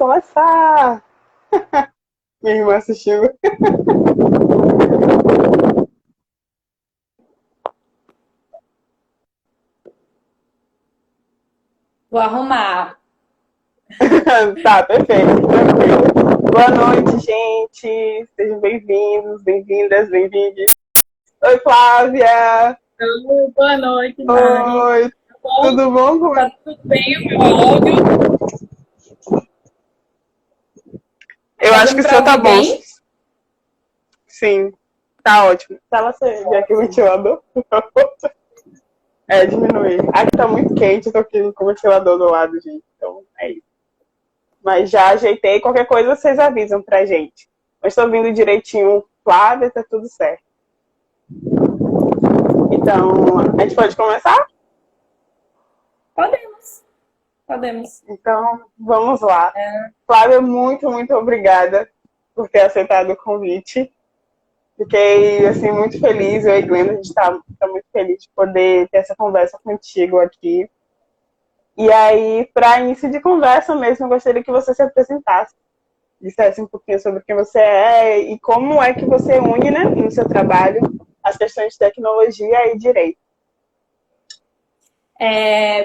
começar! Minha irmã assistindo. Vou arrumar. Tá, perfeito, tranquilo. Boa noite, gente. Sejam bem-vindos, bem-vindas, bem-vindos. Oi, Flávia. Oi, boa noite, Mari. Oi, Tá bom? tudo bom? Como é? Tá tudo bem o meu áudio? Eu Tá acho dando que o para seu tá ouvir bom. bem? Sim, tá ótimo. Se ela acende aqui o Ótimo. ventilador, diminuir. Aqui tá muito quente, eu tô aqui com o ventilador do lado, gente. Então, é isso. Mas já ajeitei, qualquer coisa vocês avisam pra gente. Mas tô vindo direitinho, Flávia, tá tudo certo. Então, a gente pode começar? Podemos, podemos. Então, vamos lá. Flávia, muito, muito obrigada por ter aceitado o convite. Fiquei, assim, muito feliz. Eu e Glenda, a gente tá muito feliz de poder ter essa conversa contigo aqui. E aí, para início de conversa mesmo, eu gostaria que você se apresentasse, dissesse um pouquinho sobre quem você é e como é que você une, né, no seu trabalho, as questões de tecnologia e direito.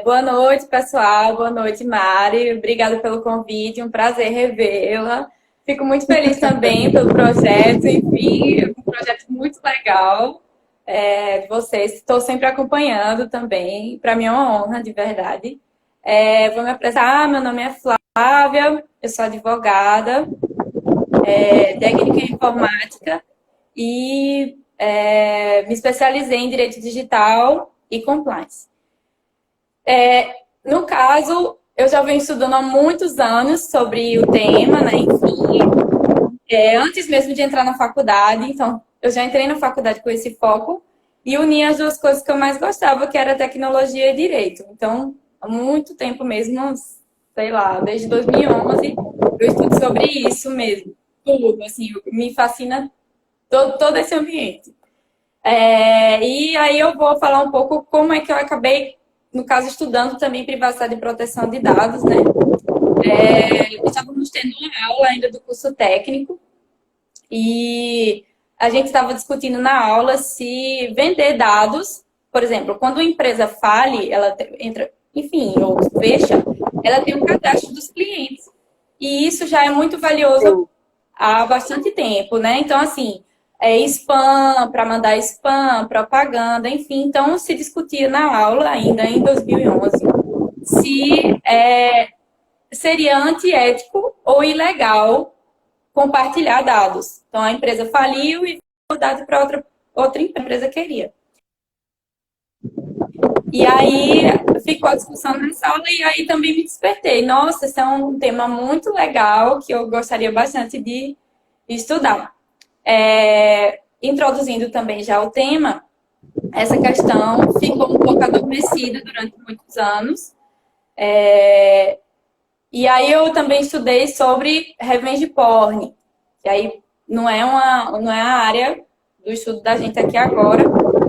Boa noite, pessoal. Boa noite, Mari. Obrigada pelo convite. Um prazer revê-la. Fico muito feliz também pelo projeto. Enfim, é um projeto muito legal de vocês. Estou sempre acompanhando também. Para mim é uma honra, de verdade. Vou me apresentar. Meu nome é Flávia. Eu sou advogada, técnica em informática e me especializei em direito digital e compliance. No caso, eu já venho estudando há muitos anos sobre o tema, né? Enfim, antes mesmo de entrar na faculdade, então eu já entrei na faculdade com esse foco e uni as duas coisas que eu mais gostava, que era tecnologia e direito. Então, há muito tempo mesmo, sei lá, desde 2011, eu estudo sobre isso mesmo. Tudo, assim, me fascina todo esse ambiente. E aí eu vou falar um pouco como é que eu acabei, no caso, estudando também privacidade e proteção de dados, né? Estávamos tendo uma aula ainda do curso técnico e a gente estava discutindo na aula se vender dados, por exemplo, quando uma empresa fale, ela entra, enfim, ou fecha, ela tem um cadastro dos clientes. E isso já é muito valioso Sim. há bastante tempo, né? Então, assim, spam, para mandar spam, propaganda, enfim. Então, se discutia na aula, ainda em 2011, se seria antiético ou ilegal compartilhar dados. Então, a empresa faliu e o dado para outra empresa queria. E aí ficou a discussão na sala e aí também me despertei. Nossa, esse é um tema muito legal que eu gostaria bastante de estudar. Introduzindo também já o tema, essa questão ficou um pouco adormecida durante muitos anos. E aí eu também estudei sobre revenge porn, que aí não é a área do estudo da gente aqui agora,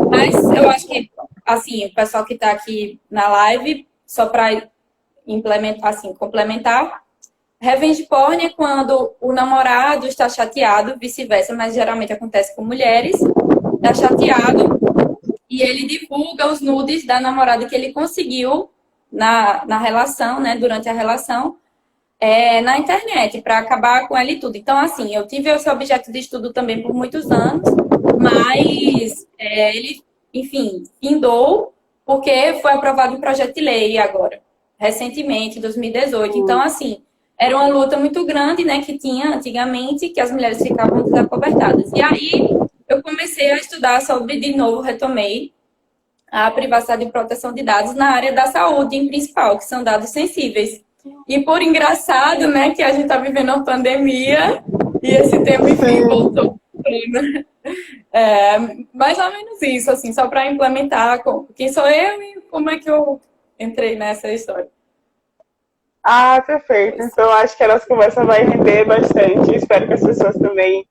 mas eu acho que, assim, o pessoal que está aqui na live, só para implementar, assim, complementar, revenge porn é quando o namorado está chateado, vice-versa, mas geralmente acontece com mulheres, está chateado e ele divulga os nudes da namorada que ele conseguiu na relação, né, durante a relação, na internet, para acabar com ela e tudo. Então, assim, eu tive esse objeto de estudo também por muitos anos, mas ele, enfim, findou porque foi aprovado um projeto de lei agora, recentemente, em 2018. Então, assim, era uma luta muito grande, né, que tinha antigamente, que as mulheres ficavam desacobertadas. E aí, eu comecei a estudar sobre, de novo, retomei a privacidade e proteção de dados na área da saúde, em principal, que são dados sensíveis. E por engraçado, né, que a gente está vivendo uma pandemia e esse tema, enfim, Sim. voltou. Mais ou menos isso, assim, só para implementar quem sou eu e como é que eu entrei nessa história. Ah, perfeito. Então, acho que a nossa conversa vai render bastante. Espero que as pessoas também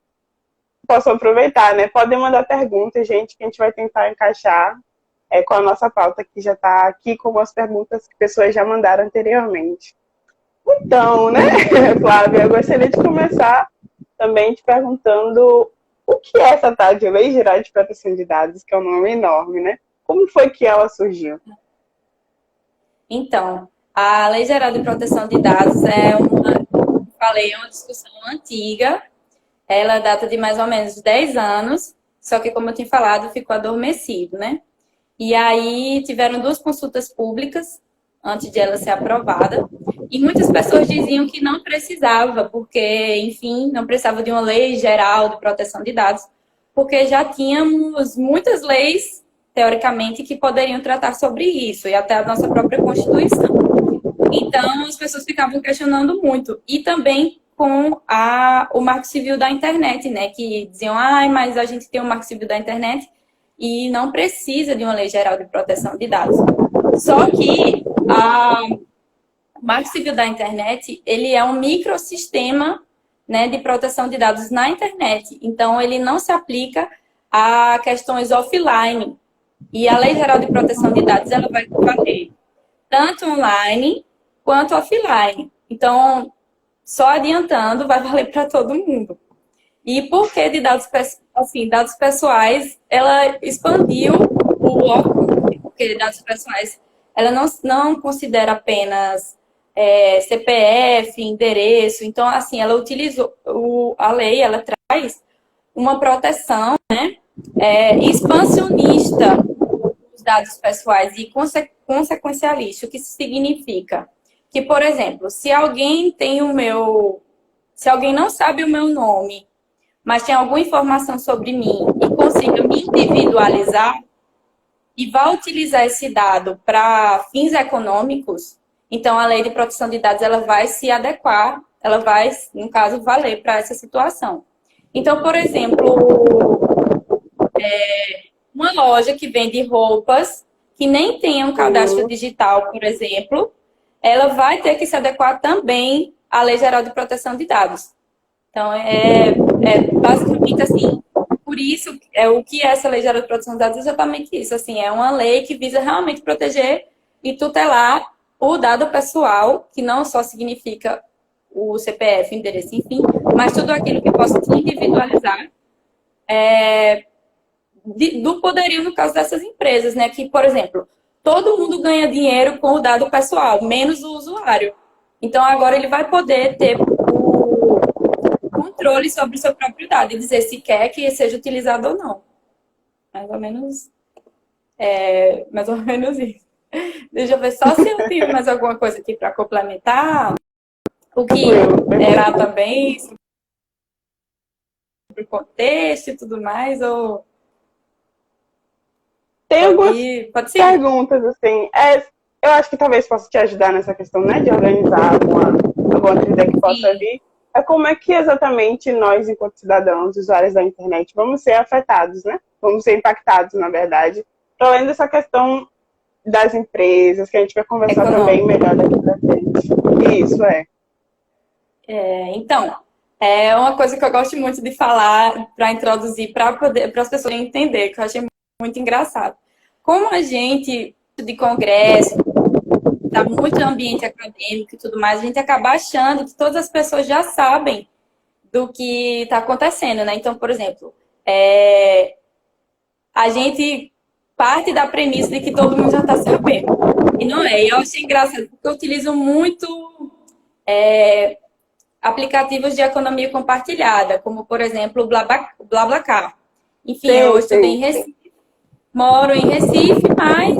possam aproveitar, né? Podem mandar perguntas, gente, que a gente vai tentar encaixar com a nossa pauta, que já está aqui com as perguntas que pessoas já mandaram anteriormente. Então, né, Flávia, eu gostaria de começar também te perguntando o que é essa tal de Lei Geral de Proteção de Dados, que é um nome enorme, né? Como foi que ela surgiu? Então, a Lei Geral de Proteção de Dados é uma discussão antiga. Ela data de mais ou menos 10 anos, só que, como eu tinha falado, ficou adormecido, né? E aí tiveram duas consultas públicas antes de ela ser aprovada. E muitas pessoas diziam que não precisava, porque, enfim, não precisava de uma lei geral de proteção de dados, porque já tínhamos muitas leis, teoricamente, que poderiam tratar sobre isso, e até a nossa própria Constituição. Então, as pessoas ficavam questionando muito. E também com o Marco Civil da Internet, né? Que diziam, mas a gente tem o Marco Civil da Internet e não precisa de uma lei geral de proteção de dados. Só que o Marco Civil da Internet, ele é um microsistema, né, de proteção de dados na internet. Então, ele não se aplica a questões offline. E a Lei Geral de Proteção de Dados, ela vai valer tanto online quanto offline. Então, só adiantando, vai valer para todo mundo. E por que de dados, assim, dados pessoais, ela expandiu o alcance, porque dados pessoais, ela não considera apenas CPF, endereço. Então, assim, ela utilizou, a lei, ela traz uma proteção, né, expansionista dos dados pessoais e consequencialista. O que isso significa? Que, por exemplo, se alguém não sabe o meu nome, mas tem alguma informação sobre mim e consiga me individualizar e vai utilizar esse dado para fins econômicos, então a lei de proteção de dados ela vai se adequar, ela vai, no caso, valer para essa situação. Então, por exemplo, uma loja que vende roupas que nem tenha um cadastro digital, por exemplo, ela vai ter que se adequar também à Lei Geral de Proteção de Dados. Então, basicamente assim, por isso, o que é essa Lei Geral de Proteção de Dados é exatamente isso. Assim, é uma lei que visa realmente proteger e tutelar o dado pessoal, que não só significa o CPF, endereço, enfim, mas tudo aquilo que possa te individualizar do poderio no caso dessas empresas, né? Que, por exemplo, todo mundo ganha dinheiro com o dado pessoal, menos o usuário. Então, agora ele vai poder ter o controle sobre o seu próprio dado e dizer se quer que seja utilizado ou não. Mais ou menos isso. Deixa eu ver só se eu tenho mais alguma coisa aqui para complementar. O que era também sobre o contexto e tudo mais, ou Tem algumas pode ser? perguntas, assim. Eu acho que talvez possa te ajudar nessa questão, né, de organizar alguma trilha que possa vir. É como é que exatamente nós, enquanto cidadãos, usuários da internet, vamos ser afetados, né? Vamos ser impactados, na verdade. Além dessa questão das empresas, que a gente vai conversar também melhor daqui pra frente. Isso, Então, é uma coisa que eu gosto muito de falar para introduzir, para as pessoas entender, que eu achei muito engraçado. Como a gente de congresso, tá muito ambiente acadêmico e tudo mais, a gente acaba achando que todas as pessoas já sabem do que está acontecendo, né? Então, por exemplo, a gente parte da premissa de que todo mundo já está sabendo. E não é. E eu achei engraçado, porque eu utilizo muito aplicativos de economia compartilhada, como, por exemplo, o BlaBlaCar. Enfim, eu estudei em Recife, moro em Recife, mas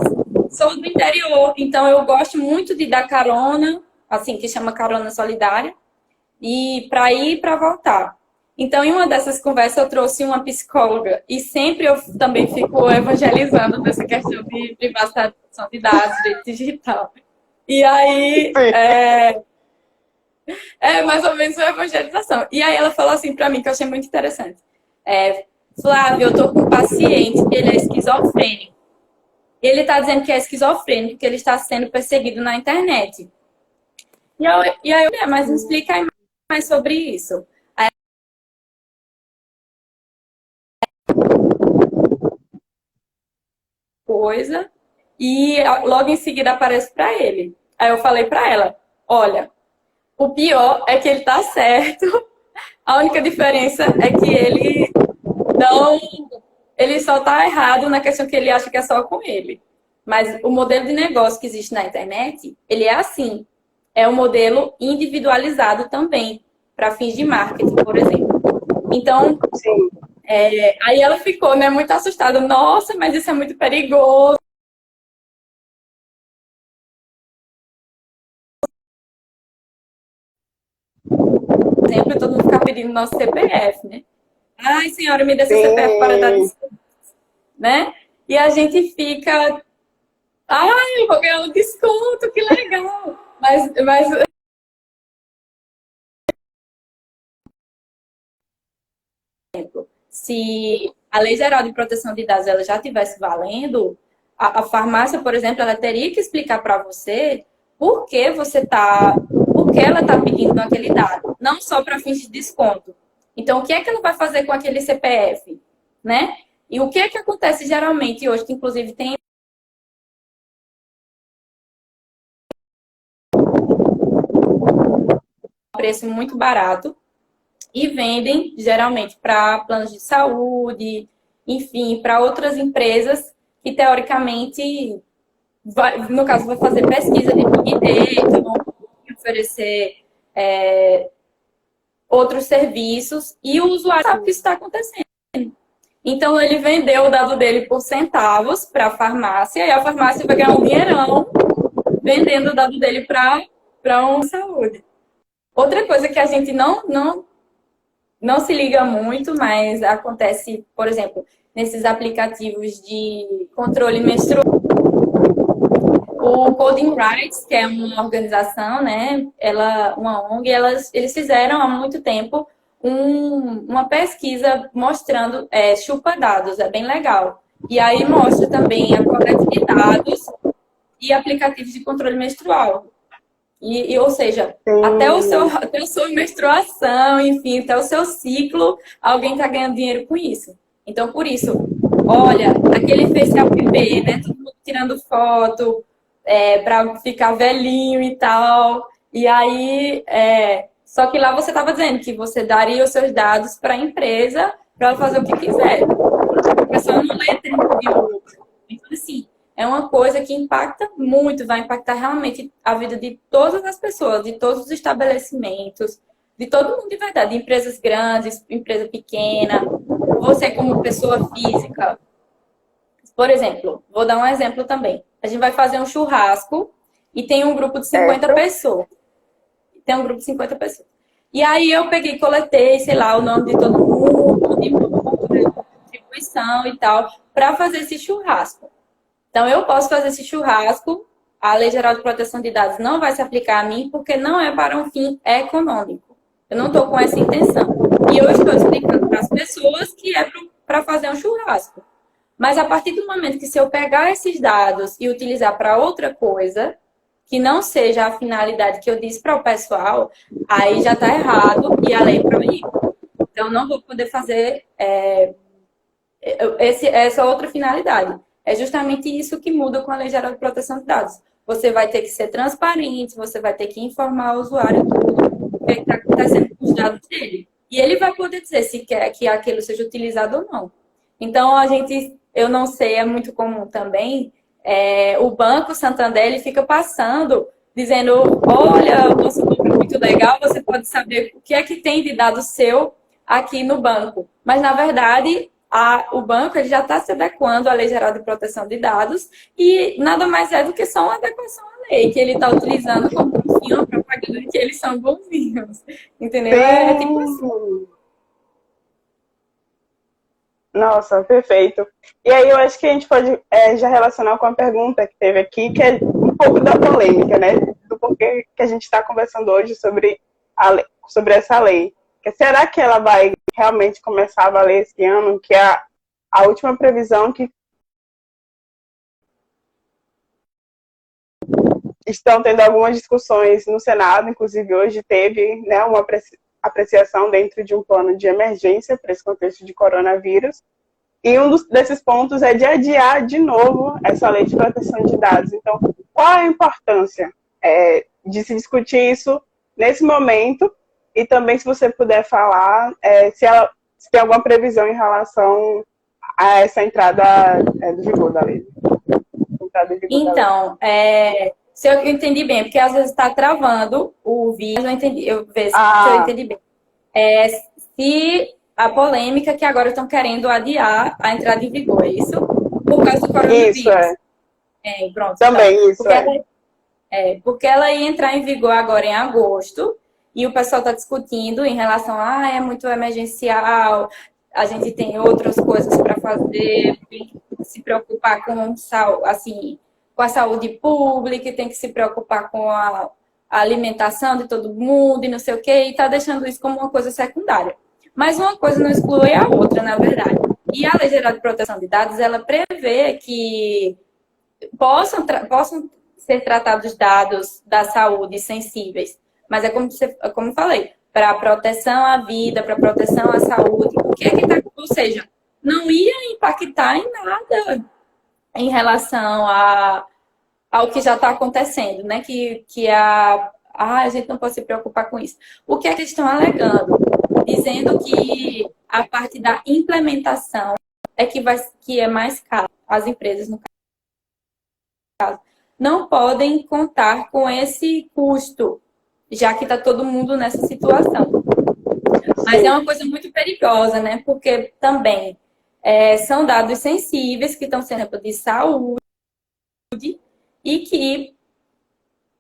sou do interior, então eu gosto muito de dar carona, assim, que chama carona solidária, e para ir e para voltar. Então, em uma dessas conversas, eu trouxe uma psicóloga, e sempre eu também fico evangelizando dessa questão de privacidade de dados, direito digital. E aí, mais ou menos uma evangelização. E aí ela falou assim para mim, que eu achei muito interessante. Flávio, eu tô com um paciente que ele é esquizofrênico. Ele está dizendo que é esquizofrênico, que ele está sendo perseguido na internet. E aí mas me explica aí mais sobre isso. Aí, coisa, e logo em seguida aparece para ele. Aí eu falei para ela, olha, O pior é que ele tá certo. A única diferença é que não, ele só tá errado na questão que ele acha que é só com ele. Mas o modelo de negócio que existe na internet, ele é assim. É um modelo individualizado também, para fins de marketing, por exemplo. Então, Sim. aí ela ficou, né, muito assustada. Nossa, mas isso é muito perigoso. Por exemplo, todo mundo ficar pedindo nosso CPF, né? Ai, senhora, me dê seu CPF para dar Sim. desconto, né? E a gente fica, ai, eu vou ganhar um desconto, que legal. Mas se a Lei Geral de Proteção de Dados ela já estivesse valendo, a farmácia, por exemplo, ela teria que explicar para você por que ela está pedindo aquele dado, não só para fins de desconto. Então, o que é que ela vai fazer com aquele CPF, né? E o que é que acontece geralmente hoje, que inclusive tem um preço muito barato e vendem geralmente para planos de saúde, enfim, para outras empresas que teoricamente no caso, vai fazer pesquisa de Big Data, vão oferecer outros serviços e o usuário sabe que isso está acontecendo. Então, ele vendeu o dado dele por centavos para a farmácia e a farmácia vai ganhar um dinheirão vendendo o dado dele para uma saúde. Outra coisa que a gente não se liga muito, mas acontece, por exemplo, nesses aplicativos de controle menstrual. O Coding Rights, que é uma organização, né, uma ONG, eles fizeram há muito tempo uma pesquisa mostrando chupa-dados, é bem legal. E aí mostra também a coleta de dados e aplicativos de controle menstrual. Ou seja, até a sua menstruação, enfim, até o seu ciclo, alguém está ganhando dinheiro com isso. Então, por isso, olha, aquele facial bebê, né? Todo mundo tirando foto para ficar velhinho e tal. E aí, só que lá você estava dizendo que você daria os seus dados para a empresa para ela fazer o que quiser. A pessoa não lê termo de lucro. Então, assim, é uma coisa que impacta muito, vai impactar realmente a vida de todas as pessoas, de todos os estabelecimentos, de todo mundo de verdade, de empresas grandes, empresa pequena, você como pessoa física. Por exemplo, vou dar um exemplo também. A gente vai fazer um churrasco e tem um grupo de 50 pessoas. Tem um grupo de 50 pessoas. E aí eu peguei, coletei, sei lá, o nome de todo mundo, de contribuição e tal, para fazer esse churrasco. Então, eu posso fazer esse churrasco, a Lei Geral de Proteção de Dados não vai se aplicar a mim, porque não é para um fim econômico. Eu não estou com essa intenção. E eu estou explicando para as pessoas que é para fazer um churrasco. Mas a partir do momento que se eu pegar esses dados e utilizar para outra coisa, que não seja a finalidade que eu disse para o pessoal, aí já está errado e a lei proíbe. Então, não vou poder fazer essa outra finalidade. É justamente isso que muda com a Lei Geral de Proteção de Dados. Você vai ter que ser transparente, você vai ter que informar o usuário tudo o que está acontecendo com os dados dele. E ele vai poder dizer se quer que aquilo seja utilizado ou não. Então, eu não sei, é muito comum também, o Banco Santander, ele fica passando, dizendo, olha, o nosso banco é muito legal, você pode saber o que é que tem de dado seu aqui no banco. Mas, na verdade, o banco ele já está se adequando à Lei Geral de Proteção de Dados e nada mais é do que só uma adequação à lei, que ele está utilizando como uma propaganda de que eles são bonzinhos. Entendeu? É tipo assim. Nossa, perfeito. E aí eu acho que a gente pode já relacionar com a pergunta que teve aqui, que é um pouco da polêmica, né? Do porquê que a gente está conversando hoje sobre, sobre essa lei. Será que ela vai realmente começar a valer esse ano? Que é a última previsão que estão tendo algumas discussões no Senado, inclusive hoje teve, né, uma apreciação dentro de um plano de emergência para esse contexto de coronavírus. E desses pontos é de adiar de novo essa lei de proteção de dados. Então, qual a importância de se discutir isso nesse momento, e também se você puder falar se tem alguma previsão em relação a essa entrada do vigor da lei. Então, se eu entendi bem, porque às vezes está travando o vídeo, eu entendi, eu ver se eu entendi bem. Se a polêmica que agora estão querendo adiar a entrada em vigor, é isso? Por causa do coronavírus. Isso, pronto. Também, então, isso. Porque ela ia entrar em vigor agora em agosto, e o pessoal está discutindo em relação a é muito emergencial, a gente tem outras coisas para fazer, tem que se preocupar com, assim, com a saúde pública, tem que se preocupar com a alimentação de todo mundo e não sei o quê, e está deixando isso como uma coisa secundária. Mas uma coisa não exclui a outra, na verdade. E a Lei Geral de Proteção de Dados, ela prevê que possam ser tratados dados da saúde sensíveis. Mas como eu falei, para proteção à vida, para proteção à saúde, o que é que tá, ou seja, não ia impactar em nada em relação ao que já está acontecendo, né? A gente não pode se preocupar com isso. O que é que eles estão alegando? Dizendo que a parte da implementação que é mais caro. As empresas, no caso, não podem contar com esse custo, já que está todo mundo nessa situação. Mas é uma coisa muito perigosa, né? Porque também são dados sensíveis que estão sendo de saúde e que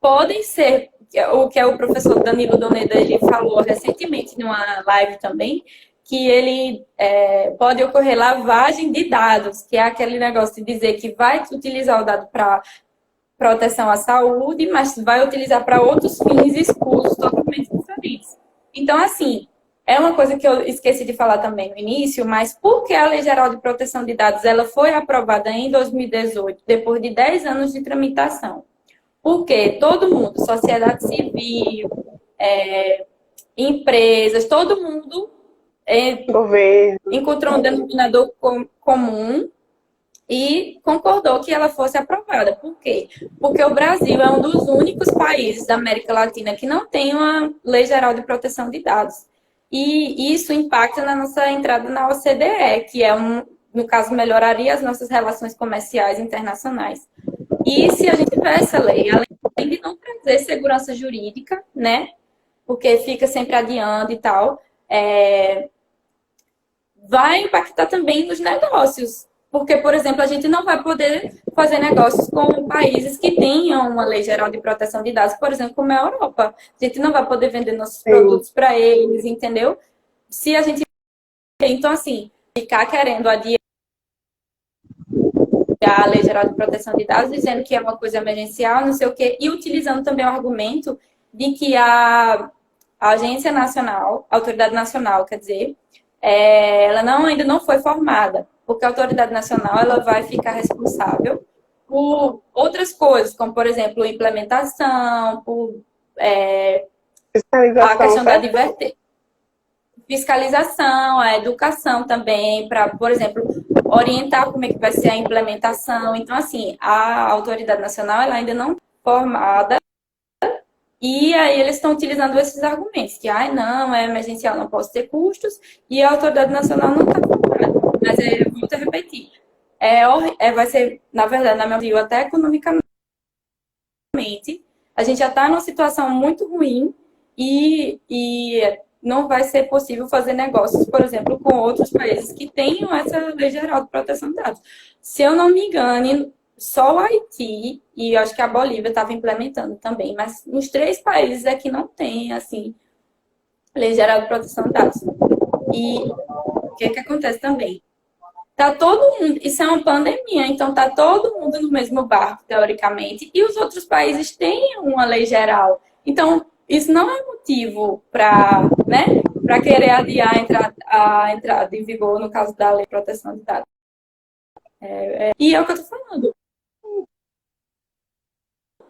podem ser, o que o professor Danilo Doneda ele falou recentemente numa live também, que ele pode ocorrer lavagem de dados, que é aquele negócio de dizer que vai utilizar o dado para proteção à saúde, mas vai utilizar para outros fins escusos totalmente diferentes. Então, assim, é uma coisa que eu esqueci de falar também no início, mas por que a Lei Geral de Proteção de Dados ela foi aprovada em 2018, depois de 10 anos de tramitação? Porque todo mundo, sociedade civil, empresas, todo mundo encontrou um denominador comum e concordou que ela fosse aprovada. Por quê? Porque o Brasil é um dos únicos países da América Latina que não tem uma Lei Geral de Proteção de Dados. E isso impacta na nossa entrada na OCDE, que no caso, melhoraria as nossas relações comerciais internacionais. E se a gente tiver essa lei, além de não trazer segurança jurídica, né? Porque fica sempre adiando e tal, vai impactar também nos negócios. Porque, por exemplo, a gente não vai poder fazer negócios com países que tenham uma lei geral de proteção de dados, por exemplo, como a Europa. A gente não vai poder vender nossos produtos para eles, entendeu? Se a gente... Então, assim, ficar querendo adiar a Lei Geral de Proteção de Dados, dizendo que é uma coisa emergencial, não sei o quê, e utilizando também o argumento de que a Agência Nacional, a Autoridade Nacional, quer dizer, ela ainda não foi formada, porque a Autoridade Nacional ela vai ficar responsável por outras coisas, como, por exemplo, implementação, por a questão da advertência, fiscalização, a educação também, para, por exemplo, orientar como é que vai ser a implementação. Então, assim, a Autoridade Nacional ela ainda não é formada e aí eles estão utilizando esses argumentos, que, não, é emergencial, não posso ter custos, e a Autoridade Nacional não está formada. Mas, volto a repetir, vai ser, na verdade, na minha opinião, até economicamente, a gente já está numa situação muito ruim e não vai ser possível fazer negócios, por exemplo, com outros países que tenham essa Lei Geral de Proteção de Dados. Se eu não me engano, só o Haiti e eu acho que a Bolívia estava implementando também, mas nos 3 países é que não tem, assim, Lei Geral de Proteção de Dados. E o que acontece também? Tá todo mundo, isso é uma pandemia, então tá todo mundo no mesmo barco, teoricamente, e os outros países têm uma lei geral. Então, isso não é motivo para, né, para querer adiar a entrada em vigor, no caso da Lei de Proteção de Dados. E é o que eu tô falando.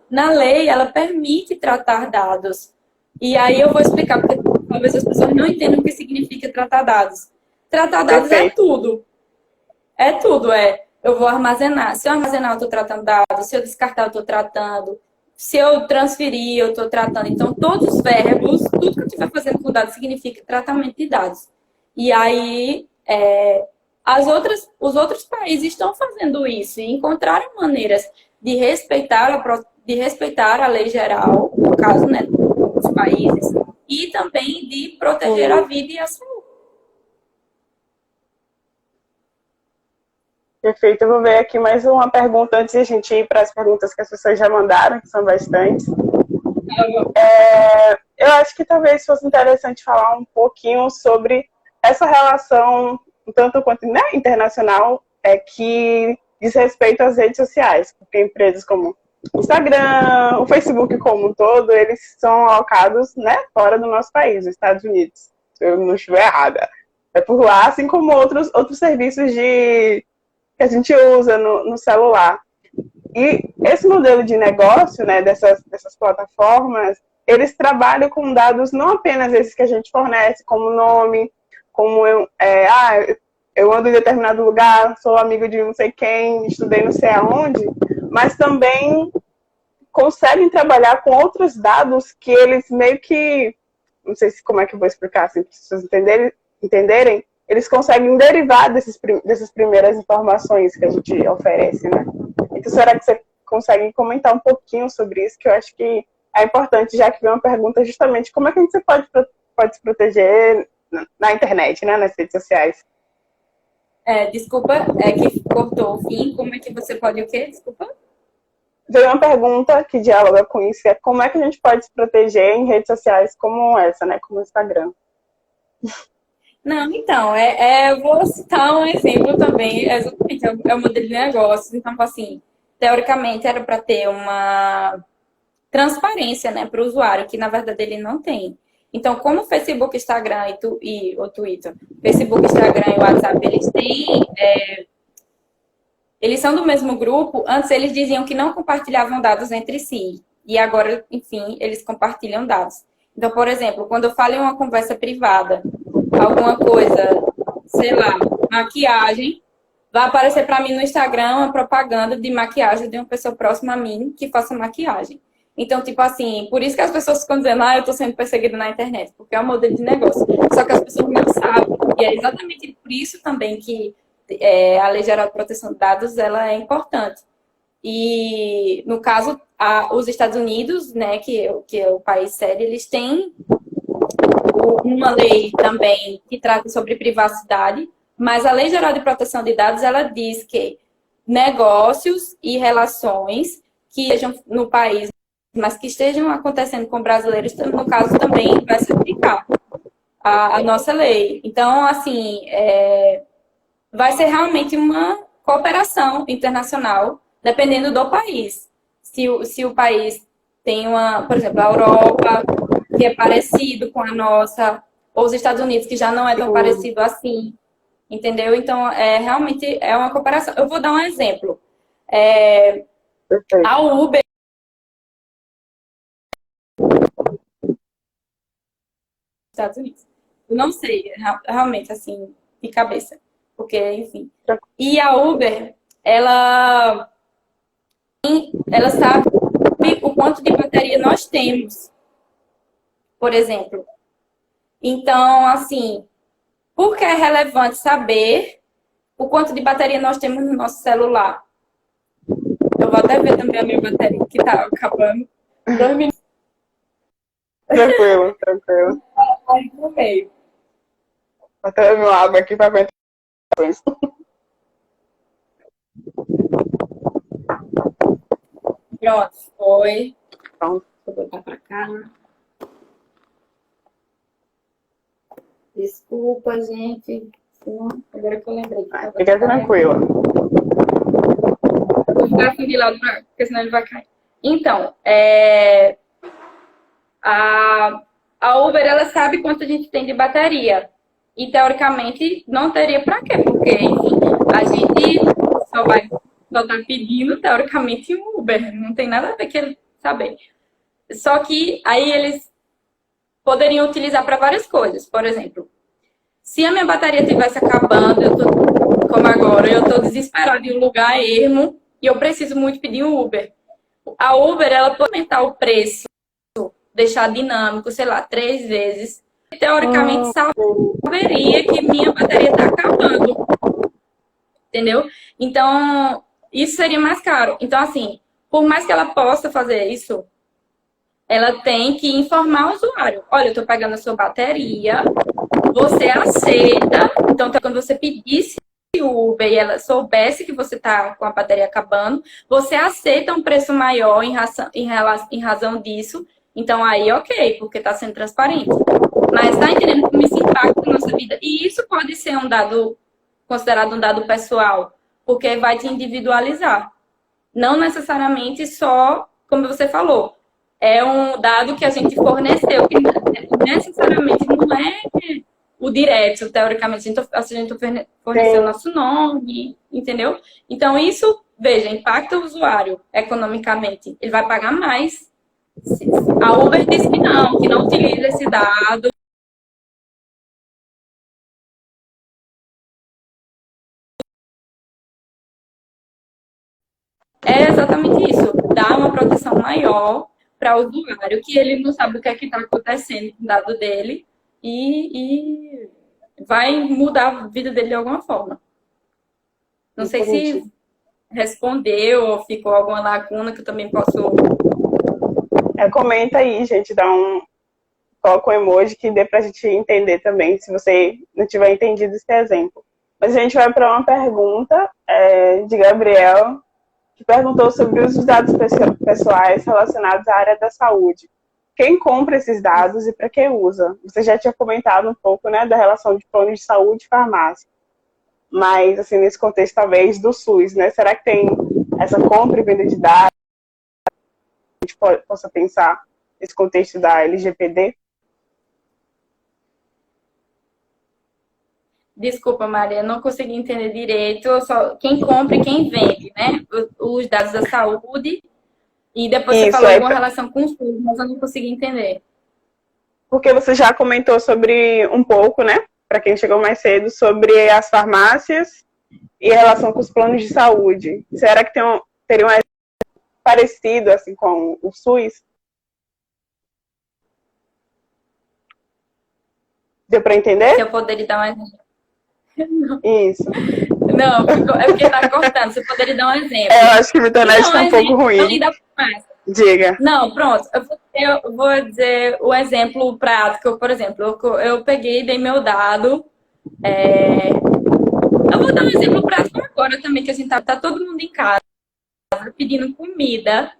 Na lei, ela permite tratar dados. E aí eu vou explicar, porque talvez as pessoas não entendam o que significa tratar dados. Tratar dados é tudo. É tudo, eu vou armazenar. Se eu armazenar, eu estou tratando dados. Se eu descartar, eu estou tratando. se eu transferir, eu estou tratando. Então, todos os verbos, tudo que eu estiver fazendo com dados significa tratamento de dados. E aí, os outros países estão fazendo isso e encontraram maneiras de respeitar a lei geral, no caso, né, dos países, e também de proteger a vida e a saúde. Perfeito. Eu vou ver aqui mais uma pergunta antes de a gente ir para as perguntas que as pessoas já mandaram, que são bastantes. Eu acho que talvez fosse interessante falar um pouquinho sobre essa relação, tanto quanto, né, internacional, que diz respeito às redes sociais, porque empresas como o Instagram, o Facebook como um todo, eles são alocados, né, fora do nosso país, nos Estados Unidos, se eu não estiver errada. É por lá, assim como outros serviços que a gente usa no celular. E esse modelo de negócio, né, dessas plataformas, eles trabalham com dados não apenas esses que a gente fornece, como nome, como eu ando em determinado lugar, sou amigo de não sei quem, estudei não sei aonde, mas também conseguem trabalhar com outros dados que eles meio que, não sei como é que eu vou explicar assim, para as pessoas entenderem, eles conseguem derivar dessas primeiras informações que a gente oferece, né? Então, será que você consegue comentar um pouquinho sobre isso, que eu acho que é importante, já que veio uma pergunta justamente como é que você pode se proteger na internet, né, nas redes sociais? Desculpa, é que cortou o fim. Como é que você pode o quê? Desculpa. Veio uma pergunta que dialoga com isso, que é como é que a gente pode se proteger em redes sociais como essa, né, como o Instagram? Não, então, eu vou citar um exemplo também, exatamente, é o modelo de negócios. Então, assim, teoricamente era para ter uma transparência, né, para o usuário, que na verdade ele não tem. Então, como o Facebook, Instagram e o Twitter, Facebook, Instagram e o WhatsApp, eles são do mesmo grupo, antes eles diziam que não compartilhavam dados entre si. E agora, enfim, eles compartilham dados. Então, por exemplo, quando eu falo em uma conversa privada, alguma coisa, sei lá, maquiagem, vai aparecer para mim no Instagram uma propaganda de maquiagem de uma pessoa próxima a mim que faça maquiagem. Então, tipo assim, por isso que as pessoas ficam dizendo, eu tô sendo perseguida na internet, porque é um modelo de negócio. Só que as pessoas não sabem. E é exatamente por isso também que a Lei Geral de Proteção de Dados, ela é importante. E, no caso, os Estados Unidos, né, que é o país sede, eles têm uma lei também que trata sobre privacidade, mas a Lei Geral de Proteção de Dados, ela diz que negócios e relações que estejam no país, mas que estejam acontecendo com brasileiros, no caso também vai se aplicar a nossa lei. Então, assim, vai ser realmente uma cooperação internacional, dependendo do país. Se o país tem por exemplo, a Europa, que é parecido com a nossa, ou os Estados Unidos, que já não é tão parecido assim, entendeu? Então, realmente é uma cooperação. Eu vou dar um exemplo. A Uber, Estados Unidos. Eu não sei, realmente, assim, de cabeça. Porque, enfim. E a Uber, ela sabe o quanto de bateria nós temos, por exemplo. Então, assim, por que é relevante saber o quanto de bateria nós temos no nosso celular? Eu vou até ver também a minha bateria, que tá acabando. 2 minutos. Tranquilo, tranquilo. Aí no meio. Vou até beber uma água aqui para aguentar isso. Pronto, foi. Pronto. Vou botar pra cá. Desculpa, gente. Agora que eu lembrei. Fica tranquila. Vou ficar assim de lado, porque senão ele vai cair. Então, a Uber, ela sabe quanto a gente tem de bateria. E, teoricamente, não teria pra quê? Porque, enfim, a gente só tá pedindo, teoricamente, um Uber. Não tem nada a ver com ele saber. Só que aí eles poderiam utilizar para várias coisas. Por exemplo, se a minha bateria estivesse acabando, como agora, eu estou desesperada em um lugar ermo e eu preciso muito pedir um Uber. A Uber, ela pode aumentar o preço, deixar dinâmico, sei lá, 3 vezes. Teoricamente, saberia que minha bateria está acabando, entendeu? Então, isso seria mais caro. Então, assim, por mais que ela possa fazer isso, ela tem que informar o usuário. Olha, eu estou pagando a sua bateria, você aceita. Então, quando você pedisse o Uber e ela soubesse que você está com a bateria acabando, você aceita um preço maior em razão disso. Então, aí, ok, porque está sendo transparente. Mas está entendendo como isso impacta na nossa vida? E isso pode ser um dado, considerado um dado pessoal, porque vai te individualizar. Não necessariamente só, como você falou, é um dado que a gente forneceu, que necessariamente não é o direto, teoricamente. A gente forneceu o nosso nome, entendeu? Então, isso, veja, impacta o usuário economicamente. Ele vai pagar mais. A Uber diz que não utiliza esse dado. É exatamente isso. Dá uma proteção maior para o usuário, que ele não sabe o que é que está acontecendo com o dado dele e vai mudar a vida dele de alguma forma. Não sei Entendi. se respondeu ou ficou alguma lacuna que eu também posso. Comenta aí, gente, coloca um emoji que dê pra gente entender também, se você não tiver entendido esse exemplo. Mas a gente vai para uma pergunta de Gabriel, que perguntou sobre os dados pessoais relacionados à área da saúde. Quem compra esses dados e para que usa? Você já tinha comentado um pouco, né, da relação de plano de saúde e farmácia. Mas, assim, nesse contexto, talvez, do SUS, né? Será que tem essa compra e venda de dados? A gente possa pensar nesse contexto da LGPD? Desculpa, Maria, não consegui entender direito. Só quem compra e quem vende, né? Os dados da saúde. E depois você Isso, falou alguma relação com o SUS, mas eu não consegui entender. porque você já comentou sobre um pouco, né? Para quem chegou mais cedo, sobre as farmácias e a relação com os planos de saúde. Será que teria um parecido assim com o SUS? Deu para Se entender? eu poderia dar um exemplo. Isso. Não, é porque tá cortando. Você poderia dar um exemplo. Eu acho que a internet Então, está um pouco ruim. da farmácia. Diga. Não, pronto. Eu vou dizer o exemplo prático. Por exemplo, eu peguei, dei meu dado. Eu vou dar um exemplo prático agora também, que a gente tá todo mundo em casa pedindo comida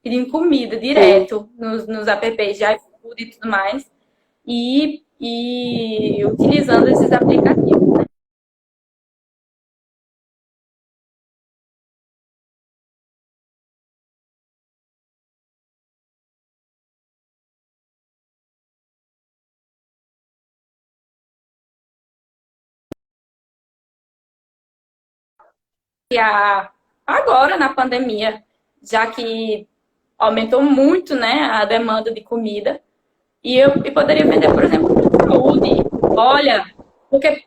Sim. direto nos apps de iFood e tudo mais. E utilizando esses aplicativos. Agora, na pandemia, já que aumentou muito, né, a demanda de comida, e poderia vender, por exemplo, plano de saúde. Olha, porque,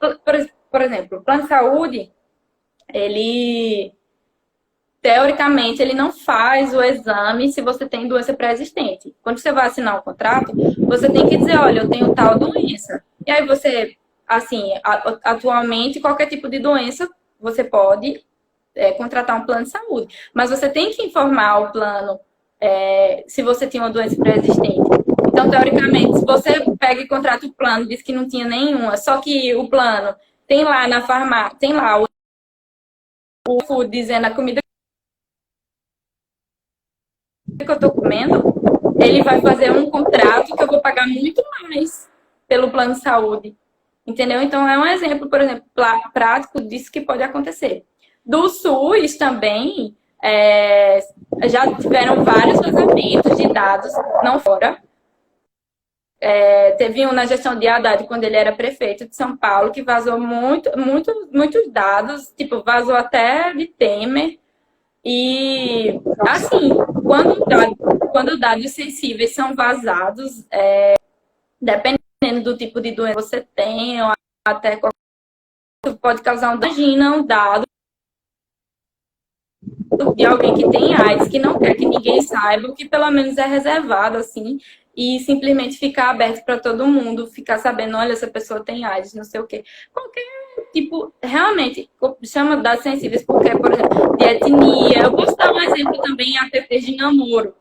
por exemplo, o plano de saúde, ele, teoricamente, ele não faz o exame se você tem doença pré-existente. Quando você vai assinar o contrato, você tem que dizer, olha, eu tenho tal doença. E aí você, assim, atualmente, qualquer tipo de doença, você pode contratar um plano de saúde. Mas você tem que informar o plano se você tinha uma doença pré-existente. Então, teoricamente, se você pega e contrata o plano, diz que não tinha nenhuma, só que o plano tem lá na farmácia, tem lá o food dizendo a comida que eu estou comendo, ele vai fazer um contrato que eu vou pagar muito mais pelo plano de saúde. Entendeu? Então, é um exemplo, por exemplo, prático disso que pode acontecer. Do SUS também, já tiveram vários vazamentos de dados, não fora. Teve um na gestão de Haddad, quando ele era prefeito de São Paulo, que vazou muitos dados, tipo, vazou até de Temer. E, assim, quando dados sensíveis são vazados, dependendo do tipo de doença que você tem, ou até pode causar um dano, um dado de alguém que tem AIDS, que não quer que ninguém saiba, o que pelo menos é reservado, assim, e simplesmente ficar aberto para todo mundo, ficar sabendo, olha, essa pessoa tem AIDS, não sei o quê. Qualquer tipo, realmente, chama dados sensíveis, porque, por exemplo, de etnia. Eu posso dar um exemplo também em apps de namoro.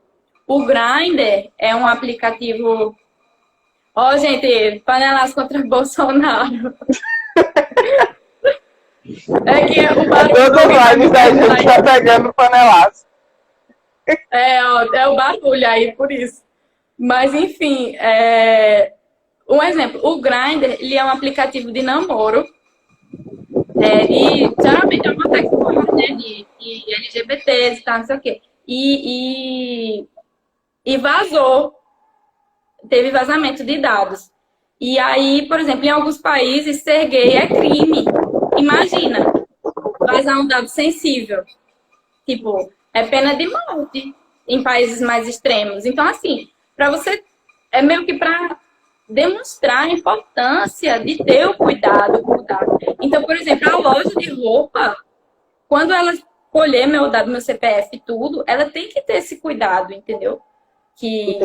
O Grindr é um aplicativo. Ó, gente, panelas contra Bolsonaro. É que o barulho. Todas as lives da gente tá pegando panelaço. É o barulho aí, por isso. Mas, enfim, um exemplo. O Grindr, ele é um aplicativo de namoro. E geralmente é uma tecnologia, né, de LGBTs e tal, não sei o quê. E vazou. Teve vazamento de dados. E aí, por exemplo, em alguns países, ser gay é crime. Imagina, vazar um dado sensível. Tipo, é pena de morte em países mais extremos. Então, assim, para você, é meio que para demonstrar a importância de ter o cuidado com o dado. Então, por exemplo, a loja de roupa, quando ela colher meu dado, meu CPF e tudo, ela tem que ter esse cuidado, entendeu? Que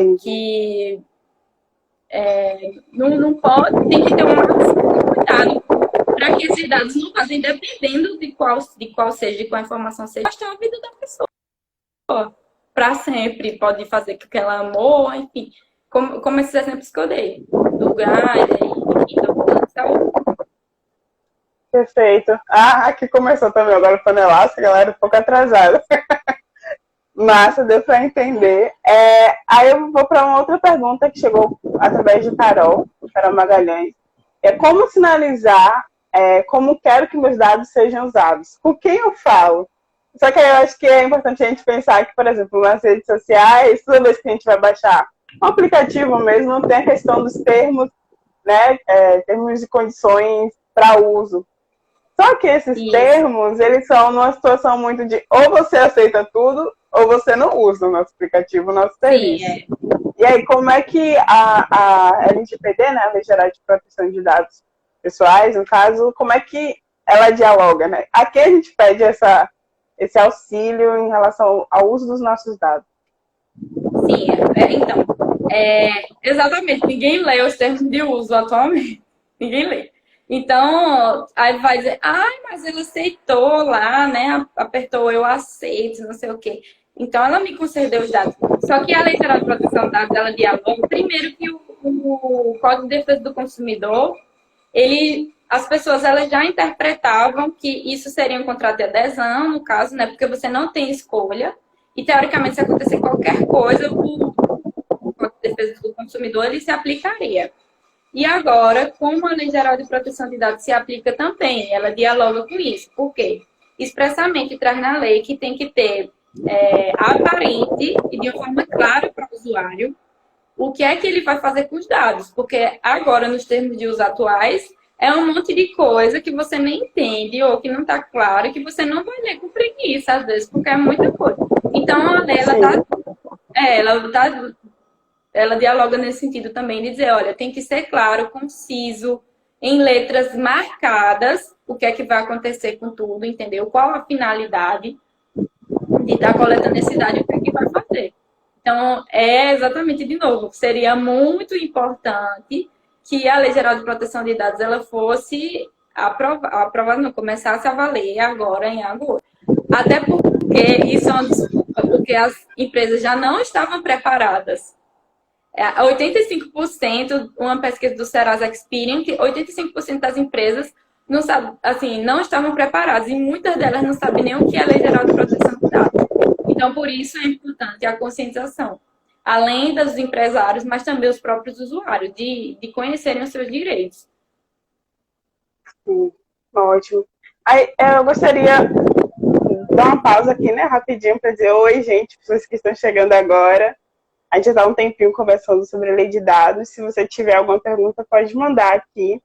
não pode, tem que ter um cuidado para que esses dados não vazem, dependendo de qual seja, de qual informação seja, gastar a vida da pessoa para sempre. Pode fazer com que ela amou, enfim, como esses exemplos que eu dei, do Grindr, enfim, da saúde. Perfeito. Aqui começou também agora o panelaço, a galera um pouco atrasada. Massa, deu para entender. Aí eu vou para uma outra pergunta que chegou através de Carol Magalhães. Como sinalizar como quero que meus dados sejam usados? Com quem eu falo? Só que aí eu acho que é importante a gente pensar que, por exemplo, nas redes sociais, toda vez que a gente vai baixar um aplicativo mesmo, não tem a questão dos termos, né? Termos e condições para uso. Só que esses termos, eles são numa situação muito de ou você aceita tudo, ou você não usa o nosso aplicativo, o nosso serviço. Sim, E aí, como é que a LGPD, né, a Lei Geral de Proteção de Dados Pessoais, no caso, como é que ela dialoga, né? A quem a gente pede esse auxílio em relação ao uso dos nossos dados? Sim, então, exatamente, ninguém lê os termos de uso atualmente, ninguém lê. Então, aí vai dizer, mas ela aceitou lá, né? Apertou eu aceito, não sei o quê. Então, ela me concedeu os dados. Só que a Lei Geral de Proteção de Dados, ela dialoga, primeiro que o Código de Defesa do Consumidor, as pessoas elas já interpretavam que isso seria um contrato de adesão, no caso, né? Porque você não tem escolha. E, teoricamente, se acontecer qualquer coisa, o Código de Defesa do Consumidor, ele se aplicaria. E agora, como a Lei Geral de Proteção de Dados se aplica também, ela dialoga com isso. Por quê? Expressamente traz na lei que tem que ter aparente e de uma forma clara para o usuário o que é que ele vai fazer com os dados. Porque agora, nos termos de uso atuais, é um monte de coisa que você nem entende ou que não está claro, que você não vai ler com preguiça, às vezes, porque é muita coisa. Então, a lei, ela dialoga nesse sentido também, de dizer, olha, tem que ser claro, conciso, em letras marcadas, o que é que vai acontecer com tudo, entendeu? Qual a finalidade de estar coletando esse dado e o que é que vai fazer. Então, exatamente, de novo, seria muito importante que a Lei Geral de Proteção de Dados ela fosse aprovada, não, começasse a valer agora, em agosto. Até porque isso é uma desculpa, porque as empresas já não estavam preparadas. 85%, uma pesquisa do Serasa Experian, que 85% das empresas não, não estavam preparadas e muitas delas não sabem nem o que é a Lei Geral de Proteção de Dados. Então, por isso é importante a conscientização, além dos empresários, mas também os próprios usuários, de conhecerem os seus direitos. Sim, ótimo. Aí, eu gostaria de dar uma pausa aqui, né, rapidinho, para dizer oi, gente, pessoas que estão chegando agora. A gente já está um tempinho conversando sobre a lei de dados. Se você tiver alguma pergunta, pode mandar aqui.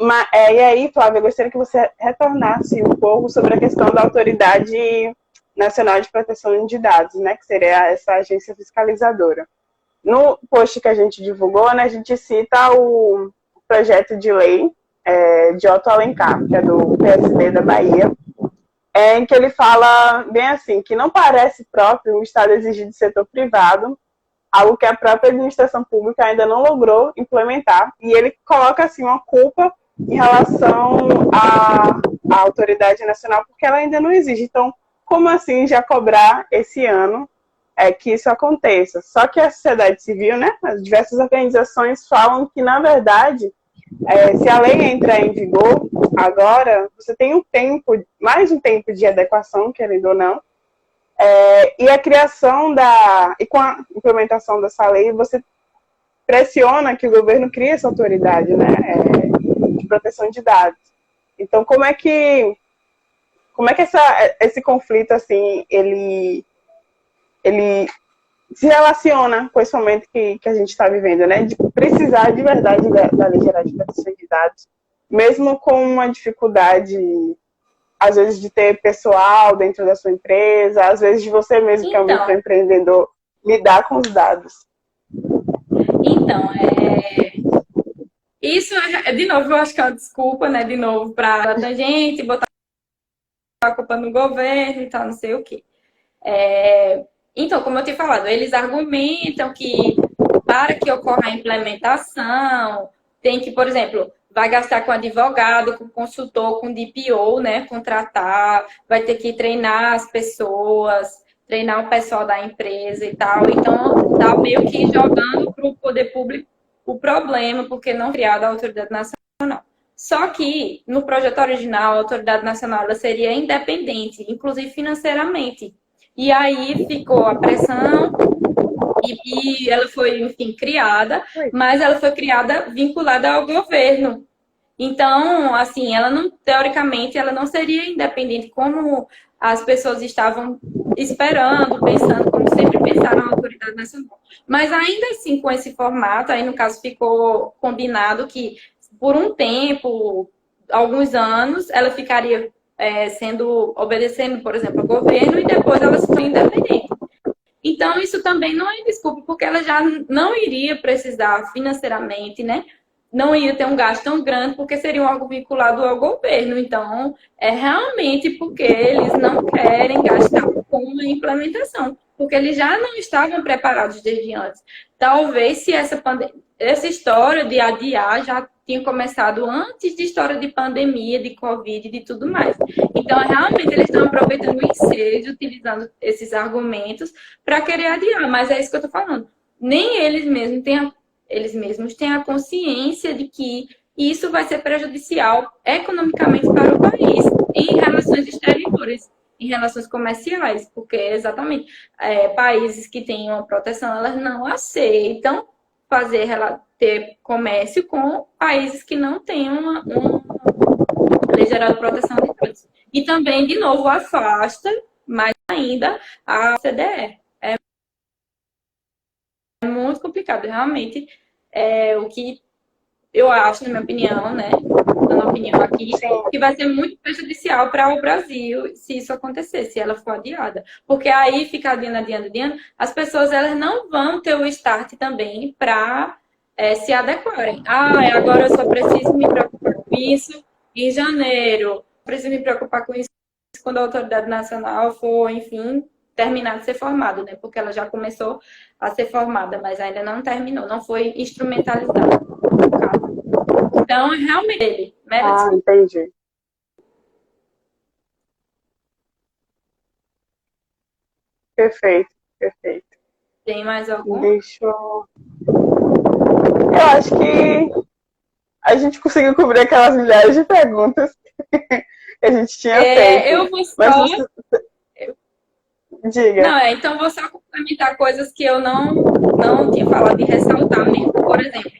E aí, Flávia, eu gostaria que você retornasse um pouco sobre a questão da Autoridade Nacional de Proteção de Dados, né, que seria essa agência fiscalizadora. No post que a gente divulgou, né, a gente cita o projeto de lei de Otto Alencar, que é do PSD da Bahia, em que ele fala bem assim, que não parece próprio o Estado exigir do setor privado algo que a própria administração pública ainda não logrou implementar. E ele coloca assim uma culpa em relação à autoridade nacional, porque ela ainda não existe. Então, como assim já cobrar esse ano que isso aconteça? Só que a sociedade civil, né, as diversas organizações falam que, na verdade, se a lei entrar em vigor agora, você tem um tempo, mais um tempo de adequação, querendo ou não, e a criação e com a implementação dessa lei, você pressiona que o governo crie essa autoridade, né, de proteção de dados. Então, como é que esse conflito, assim, ele se relaciona com esse momento que a gente está vivendo, né, de precisar de verdade da Lei Geral de Proteção de Dados, mesmo com uma dificuldade, às vezes, de ter pessoal dentro da sua empresa, às vezes de você mesmo, que é um microempreendedor, lidar com os dados. Então, isso, de novo, eu acho que é uma desculpa, né, de novo, para a gente botar a culpa no governo e tal, não sei o quê. Então, como eu tinha falado, eles argumentam que para que ocorra a implementação, tem que, por exemplo, vai gastar com advogado, com consultor, com DPO, né, contratar, vai ter que treinar as pessoas, treinar o pessoal da empresa e tal. Então, tá meio que jogando para o poder público o problema, porque não criada a autoridade nacional. Só que, no projeto original, a autoridade nacional ela seria independente, inclusive financeiramente. E aí ficou a pressão e ela foi, enfim, criada, mas ela foi criada vinculada ao governo. Então, assim, ela não, teoricamente, ela não seria independente como as pessoas estavam esperando, pensando, como sempre pensaram a autoridade nacional. Mas ainda assim, com esse formato, aí no caso ficou combinado que por um tempo, alguns anos, ela ficaria obedecendo, por exemplo, ao governo e depois ela se foi independente. Então, isso também não é desculpa, porque ela já não iria precisar financeiramente, né? Não ia ter um gasto tão grande, porque seria um algo vinculado ao governo. Então, é realmente porque eles não querem gastar com a implementação, porque eles já não estavam preparados desde antes. Talvez se essa história de adiar já tinha começado antes de história de pandemia, de Covid e de tudo mais. Então, realmente, eles estão aproveitando o ensejo, utilizando esses argumentos para querer adiar. Mas é isso que eu estou falando. Nem eles mesmos têm a consciência de que isso vai ser prejudicial economicamente para o país, em relações exteriores, em relações comerciais, porque exatamente países que têm uma proteção, elas não aceitam ter comércio com países que não têm uma lei geral de proteção de dados. E também, de novo, afasta mais ainda a CDE. É muito complicado, realmente. O que eu acho, na minha opinião, né? Dando opinião aqui, que vai ser muito prejudicial para o Brasil se isso acontecer, se ela for adiada. Porque aí fica adiando, as pessoas elas não vão ter o start também para se adequarem. Agora eu só preciso me preocupar com isso em janeiro. Preciso me preocupar com isso quando a autoridade nacional for, enfim, terminar de ser formada, né? Porque ela já começou a ser formada, mas ainda não terminou, não foi instrumentalizada. Então, realmente, ele merece. Entendi. Perfeito. Tem mais algum? Eu acho que a gente conseguiu cobrir aquelas milhares de perguntas que a gente tinha feito. Eu vou só... Diga. Não, então vou só complementar coisas que eu não tinha falado e ressaltar mesmo. Por exemplo,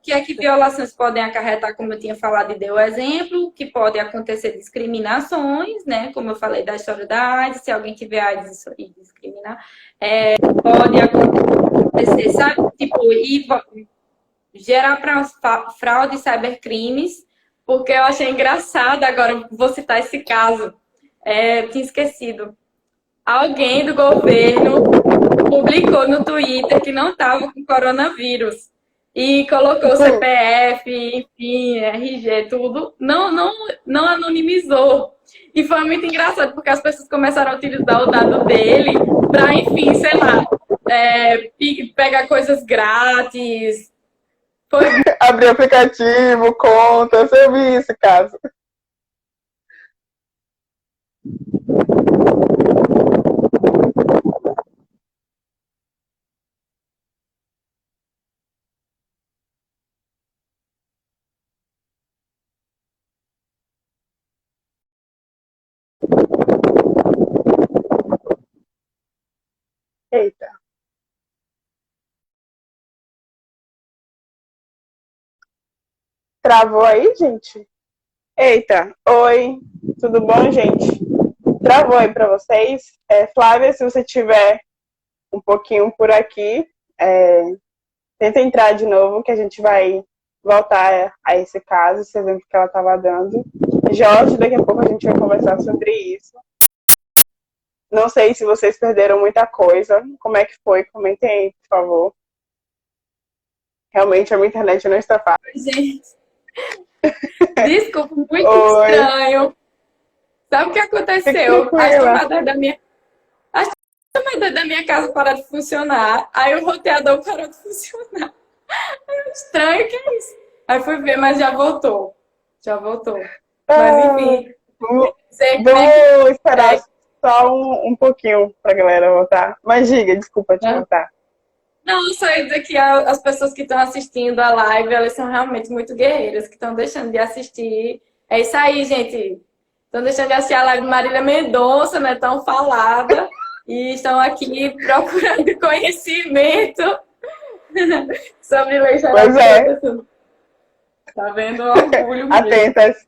que violações podem acarretar, como eu tinha falado e deu o exemplo, que pode acontecer discriminações, né? Como eu falei da história da AIDS, se alguém tiver AIDS e discriminar, pode acontecer, sabe? Tipo, gerar fraude e cybercrimes, porque eu achei engraçado, agora vou citar esse caso, tinha esquecido. Alguém do governo publicou no Twitter que não estava com coronavírus e colocou CPF, enfim, RG, tudo. Não anonimizou. E foi muito engraçado, porque as pessoas começaram a utilizar o dado dele para, enfim, sei lá, pegar coisas grátis. Foi Abrir aplicativo, contas, eu vi esse caso. Eita. Travou aí, gente? Eita. Oi. Tudo bom, gente? Travou aí para vocês. Flávia, se você tiver um pouquinho por aqui, tenta entrar de novo, que a gente vai voltar a esse caso, esse exemplo que ela estava dando. Jorge, daqui a pouco a gente vai conversar sobre isso. Não sei se vocês perderam muita coisa. Como é que foi? Comentem aí, por favor. Realmente a minha internet não está fácil. Gente, desculpa, muito Oi. estranho. Sabe o que aconteceu? As tomadas da minha casa pararam de funcionar. Aí o roteador parou de funcionar. Estranho que é isso. Aí fui ver, mas já voltou. Já voltou. Mas enfim. Vou esperar só um pouquinho pra galera voltar. Mas diga, desculpa te contar. Não, só ia dizer que as pessoas que estão assistindo a live, elas são realmente muito guerreiras, que estão deixando de assistir. É isso aí, gente. Estão deixando de assistir a live de Marília Mendonça, né? Tão falada. E estão aqui procurando conhecimento sobre lei geral de proteção. Tá vendo o orgulho mesmo. Atentas.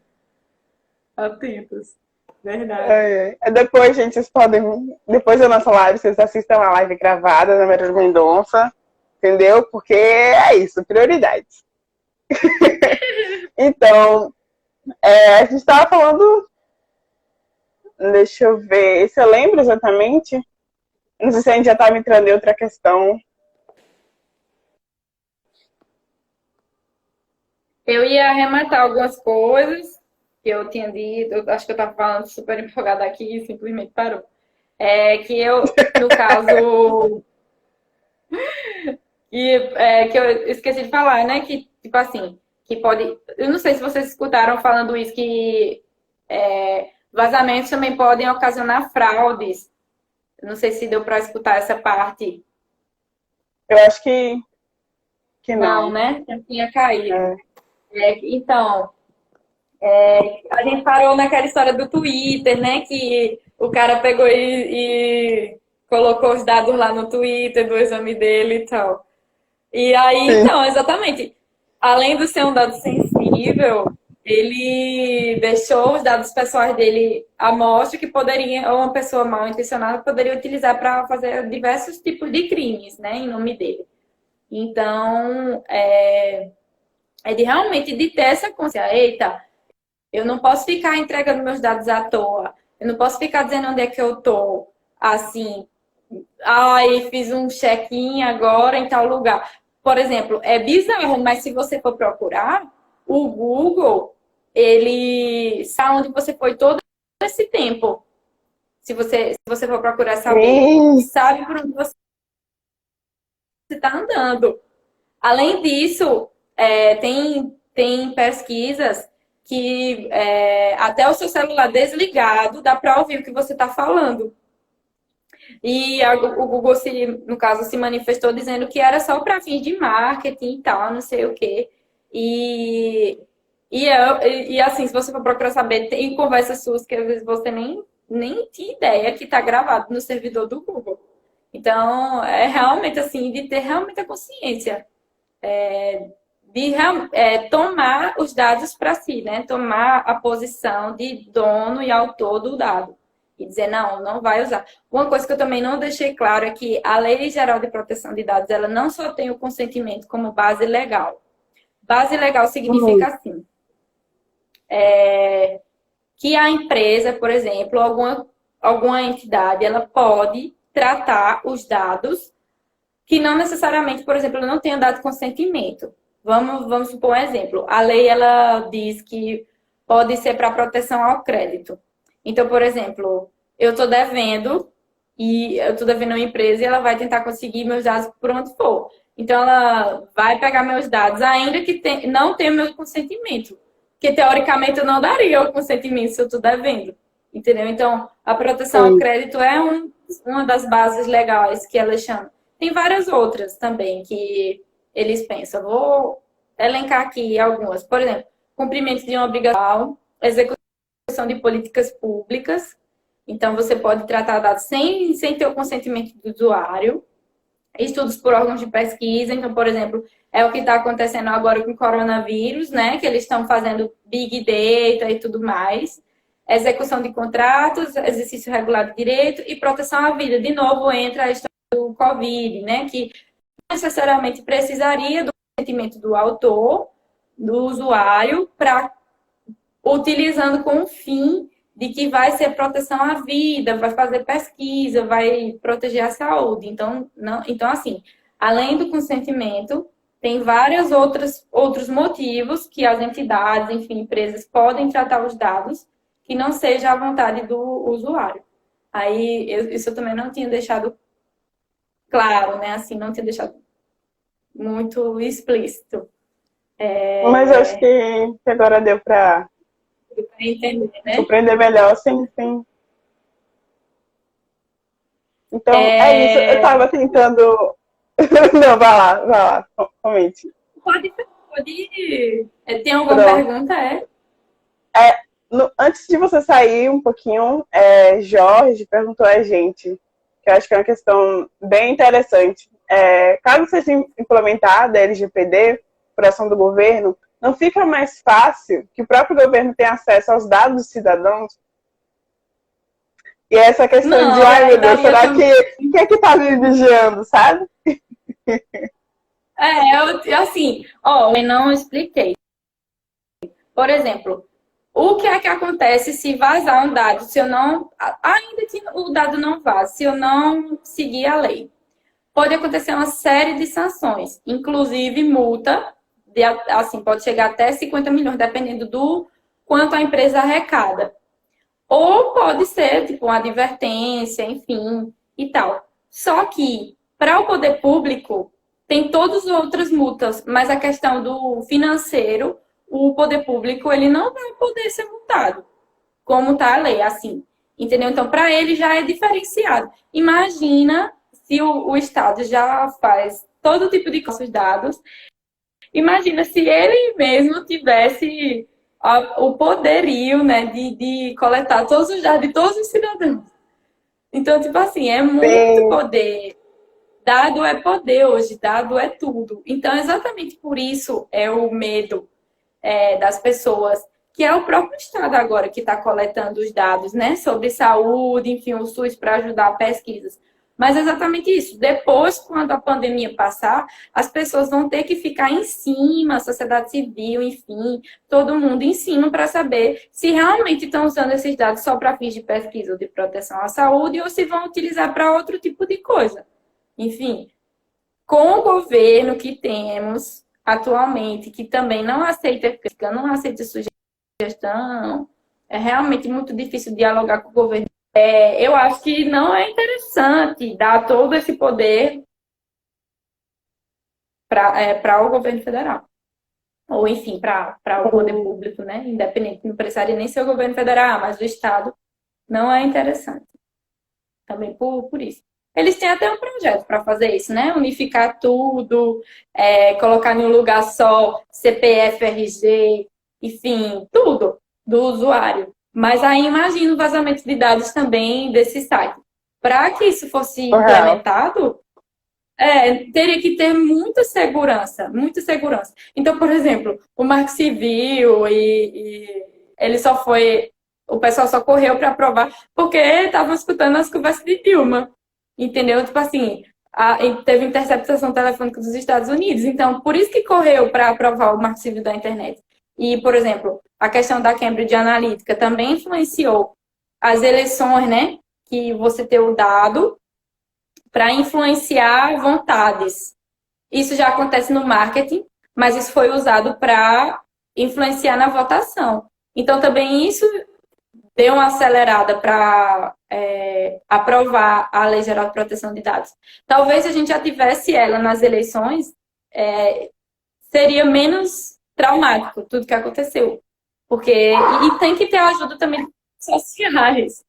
Atentas. Verdade. Depois, gente, vocês podem. Depois da nossa live, vocês assistam a live gravada da Marília Mendonça. Entendeu? Porque é isso, prioridades. Então, a gente estava falando. Deixa eu ver. Se eu lembro exatamente. Não sei se a gente já estava entrando em outra questão. Eu ia arrematar algumas coisas que eu tinha dito. Eu acho que eu estava falando super empolgada aqui e simplesmente parou. Que eu, no caso. Que eu esqueci de falar, né? Que, tipo assim, que pode. Eu não sei se vocês escutaram falando isso, que vazamentos também podem ocasionar fraudes. Eu não sei se deu para escutar essa parte. Eu acho que não. Não, né? Já tinha caído. Então, a gente parou naquela história do Twitter, né? Que o cara pegou e colocou os dados lá no Twitter do exame dele e tal. E aí, então, exatamente. Além de ser um dado sensível, ele deixou os dados pessoais dele à mostra que poderia, ou uma pessoa mal intencionada poderia utilizar para fazer diversos tipos de crimes, né, em nome dele. Então, de realmente de ter essa consciência. Eita, eu não posso ficar entregando meus dados à toa. Eu não posso ficar dizendo onde é que eu tô, assim, fiz um check-in agora em tal lugar. Por exemplo, é bizarro, mas se você for procurar, o Google, ele sabe onde você foi todo esse tempo. Se você for procurar saber, sabe por onde você está andando. Além disso, tem pesquisas que até o seu celular desligado dá para ouvir o que você está falando. E o Google, no caso, se manifestou dizendo que era só para fins de marketing e tal, não sei o quê. E assim, se você for procurar saber, tem conversas suas que às vezes você nem tinha ideia que está gravado no servidor do Google. Então, é realmente assim, de ter realmente a consciência. De tomar os dados para si, né? Tomar a posição de dono e autor do dado. E dizer, não vai usar. Uma coisa que eu também não deixei claro é que a Lei Geral de Proteção de Dados, ela não só tem o consentimento como base legal. Base legal significa assim, que a empresa, por exemplo, alguma entidade, ela pode tratar os dados que não necessariamente, por exemplo, não tenha dado consentimento. Vamos supor um exemplo. A lei, ela diz que pode ser para proteção ao crédito. Então, por exemplo, eu estou devendo e eu estou devendo a uma empresa e ela vai tentar conseguir meus dados por onde for. Então, ela vai pegar meus dados, ainda que não tenha meu consentimento. Porque, teoricamente, eu não daria o consentimento se eu estou devendo. Entendeu? Então, a proteção ao Sim. crédito é uma das bases legais que ela chama. Tem várias outras também que eles pensam. Vou elencar aqui algumas. Por exemplo, cumprimento de uma obrigação, execução de políticas públicas. Então, você pode tratar dados sem ter o consentimento do usuário. Estudos por órgãos de pesquisa. Então, por exemplo, é o que está acontecendo agora com o coronavírus, né? Que eles estão fazendo Big Data e tudo mais. Execução de contratos, exercício regular de direito e proteção à vida. De novo, entra a história do Covid, né? Que necessariamente precisaria do consentimento do autor, do usuário, para utilizando com o fim de que vai ser proteção à vida, vai fazer pesquisa, vai proteger a saúde. Então, não, então assim, além do consentimento, tem vários outros motivos que as entidades, enfim, empresas podem tratar os dados que não seja a vontade do usuário. Aí, isso eu também não tinha deixado claro, né? Assim, não tinha deixado muito explícito. Mas eu acho que agora deu para Entender, né? compreender melhor, sim, sim. Então, é isso. Eu estava tentando. Não, vai lá, comente. Pode. Tem alguma Pronto. pergunta? Antes de você sair um pouquinho, Jorge perguntou a gente, que eu acho que é uma questão bem interessante. Caso seja implementada a LGPD por ação do governo, não fica mais fácil que o próprio governo tenha acesso aos dados dos cidadãos? E essa questão de, Não, ai meu Deus, daria será também. que quem é que tá me vigiando, sabe? Assim, ó, eu não expliquei. Por exemplo, o que é que acontece se vazar um dado? Se eu não. Ainda que o dado não vaze, se eu não seguir a lei. Pode acontecer uma série de sanções, inclusive multa, assim, pode chegar até 50 milhões, dependendo do quanto a empresa arrecada. Ou pode ser, tipo, uma advertência, enfim, e tal. Só que, para o poder público, tem todas as outras multas, mas a questão do financeiro, o poder público, ele não vai poder ser multado, como está a lei, assim. Entendeu? Então, para ele já é diferenciado. Imagina se o Estado já faz todo tipo de dados. Imagina se ele mesmo tivesse o poderio, né, de coletar todos os dados de todos os cidadãos. Então, tipo assim, é muito Sim, poder. Dado é poder hoje, dado é tudo. Então, exatamente por isso é o medo das pessoas, que é o próprio Estado agora que está coletando os dados, né, sobre saúde, enfim, o SUS para ajudar pesquisas. Mas é exatamente isso. Depois, quando a pandemia passar, as pessoas vão ter que ficar em cima, a sociedade civil, enfim, todo mundo em cima para saber se realmente estão usando esses dados só para fins de pesquisa ou de proteção à saúde ou se vão utilizar para outro tipo de coisa. Enfim, com o governo que temos atualmente, que também não aceita crítica, não aceita sugestão, é realmente muito difícil dialogar com o governo. Eu acho que não é interessante dar todo esse poder para o governo federal. Ou, enfim, para o poder público, né? Independente, não precisaria nem ser o governo federal, mas o Estado não é interessante. Também por isso. Eles têm até um projeto para fazer isso, né? Unificar tudo, colocar em um lugar só CPF, RG, enfim, tudo do usuário. Mas aí imagina o vazamento de dados também desse site. Para que isso fosse real. implementado, teria que ter muita segurança, muita segurança. Então, por exemplo, o Marco Civil ele só foi, o pessoal só correu para aprovar porque estavam escutando as conversas de Dilma, entendeu? Tipo assim, teve interceptação telefônica dos Estados Unidos, então por isso que correu para aprovar o Marco Civil da internet. E, por exemplo, a questão da Cambridge Analytica também influenciou as eleições, né? Que você ter o dado para influenciar vontades. Isso já acontece no marketing, mas isso foi usado para influenciar na votação. Então, também isso deu uma acelerada para aprovar a Lei Geral de Proteção de Dados. Talvez se a gente já tivesse ela nas eleições, seria menos traumático tudo que aconteceu. Porque, e tem que ter ajuda também sociais.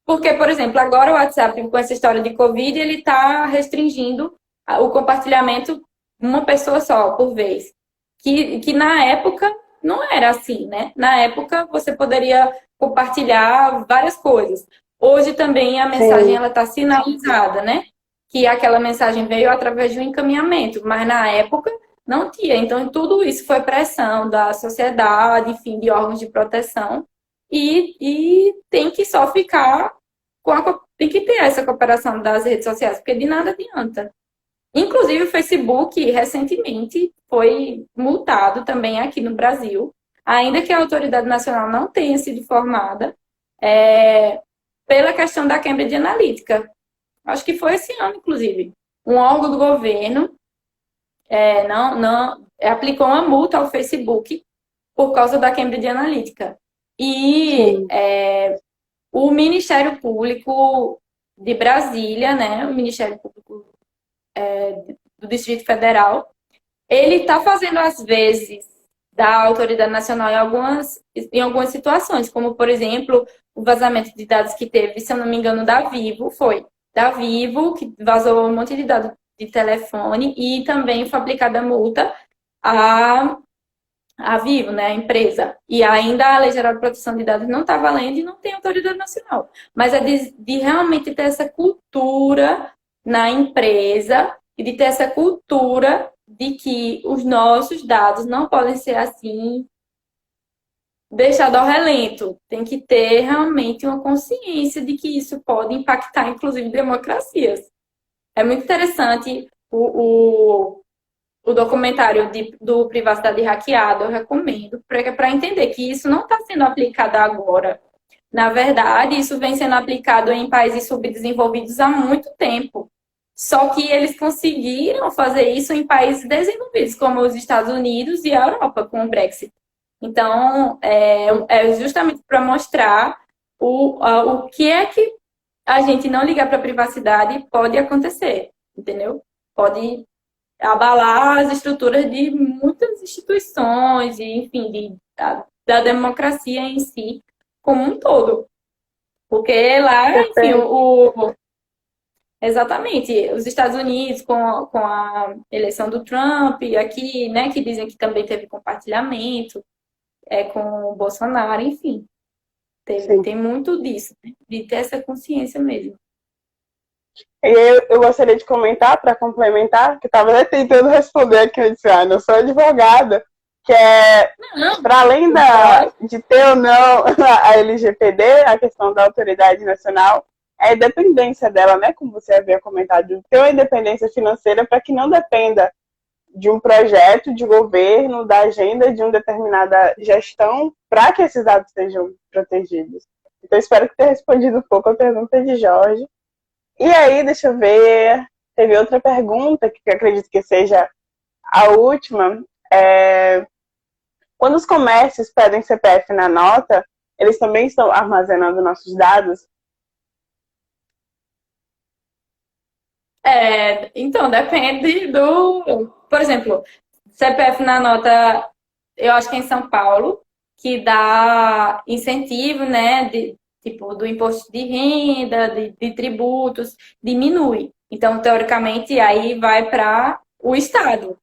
Porque, por exemplo, agora o WhatsApp, com essa história de Covid, ele está restringindo o compartilhamento uma pessoa só por vez. Que na época não era assim, né? Na época você poderia compartilhar várias coisas. Hoje também a mensagem ela está sinalizada, né? Que aquela mensagem veio através de um encaminhamento, mas na época não tinha. Então tudo isso foi pressão da sociedade, enfim, de órgãos de proteção. E tem que só ficar tem que ter essa cooperação das redes sociais, porque de nada adianta. Inclusive, o Facebook, recentemente, foi multado também aqui no Brasil, ainda que a autoridade nacional não tenha sido formada, pela questão da Cambridge Analytica. Acho que foi esse ano, inclusive. Um órgão do governo aplicou uma multa ao Facebook por causa da Cambridge Analytica. E o Ministério Público de Brasília, né, o Ministério Público do Distrito Federal, ele está fazendo, às vezes, da autoridade nacional em algumas situações, como, por exemplo, o vazamento de dados que teve, se eu não me engano, da Vivo, que vazou um monte de dados de telefone, e também foi aplicada multa a Vivo, né, a empresa. E ainda a Lei Geral de Proteção de Dados não está valendo e não tem autoridade nacional. Mas é de realmente ter essa cultura na empresa e de ter essa cultura de que os nossos dados não podem ser assim deixados ao relento. Tem que ter realmente uma consciência de que isso pode impactar, inclusive, democracias. É muito interessante o documentário do Privacidade Hackeada, eu recomendo, para entender que isso não está sendo aplicado agora. Na verdade, isso vem sendo aplicado em países subdesenvolvidos há muito tempo. Só que eles conseguiram fazer isso em países desenvolvidos, como os Estados Unidos e a Europa, com o Brexit. Então, é justamente para mostrar o que é que a gente não ligar para a privacidade pode acontecer, entendeu? Pode abalar as estruturas de muitas instituições, e, enfim, da democracia em si, como um todo. Porque lá, enfim, exatamente, os Estados Unidos, com a eleição do Trump, aqui, né, que dizem que também teve compartilhamento, com o Bolsonaro, enfim. Tem muito disso, né, de ter essa consciência mesmo. E eu gostaria de comentar, para complementar, que estava tentando responder aqui, eu disse, eu sou advogada, que para além de ter ou não a LGPD, a questão da autoridade nacional, é a independência dela, né, como você havia comentado, de ter uma independência financeira para que não dependa de um projeto de governo, da agenda de uma determinada gestão, para que esses dados sejam protegidos. Então, espero que tenha respondido um pouco a pergunta de Jorge. E aí, deixa eu ver, teve outra pergunta, que eu acredito que seja a última. Quando os comércios pedem CPF na nota, eles também estão armazenando nossos dados? Então, depende Por exemplo, CPF na nota, eu acho que é em São Paulo, que dá incentivo, né, tipo, do imposto de renda, de tributos, diminui. Então, teoricamente, aí vai para o Estado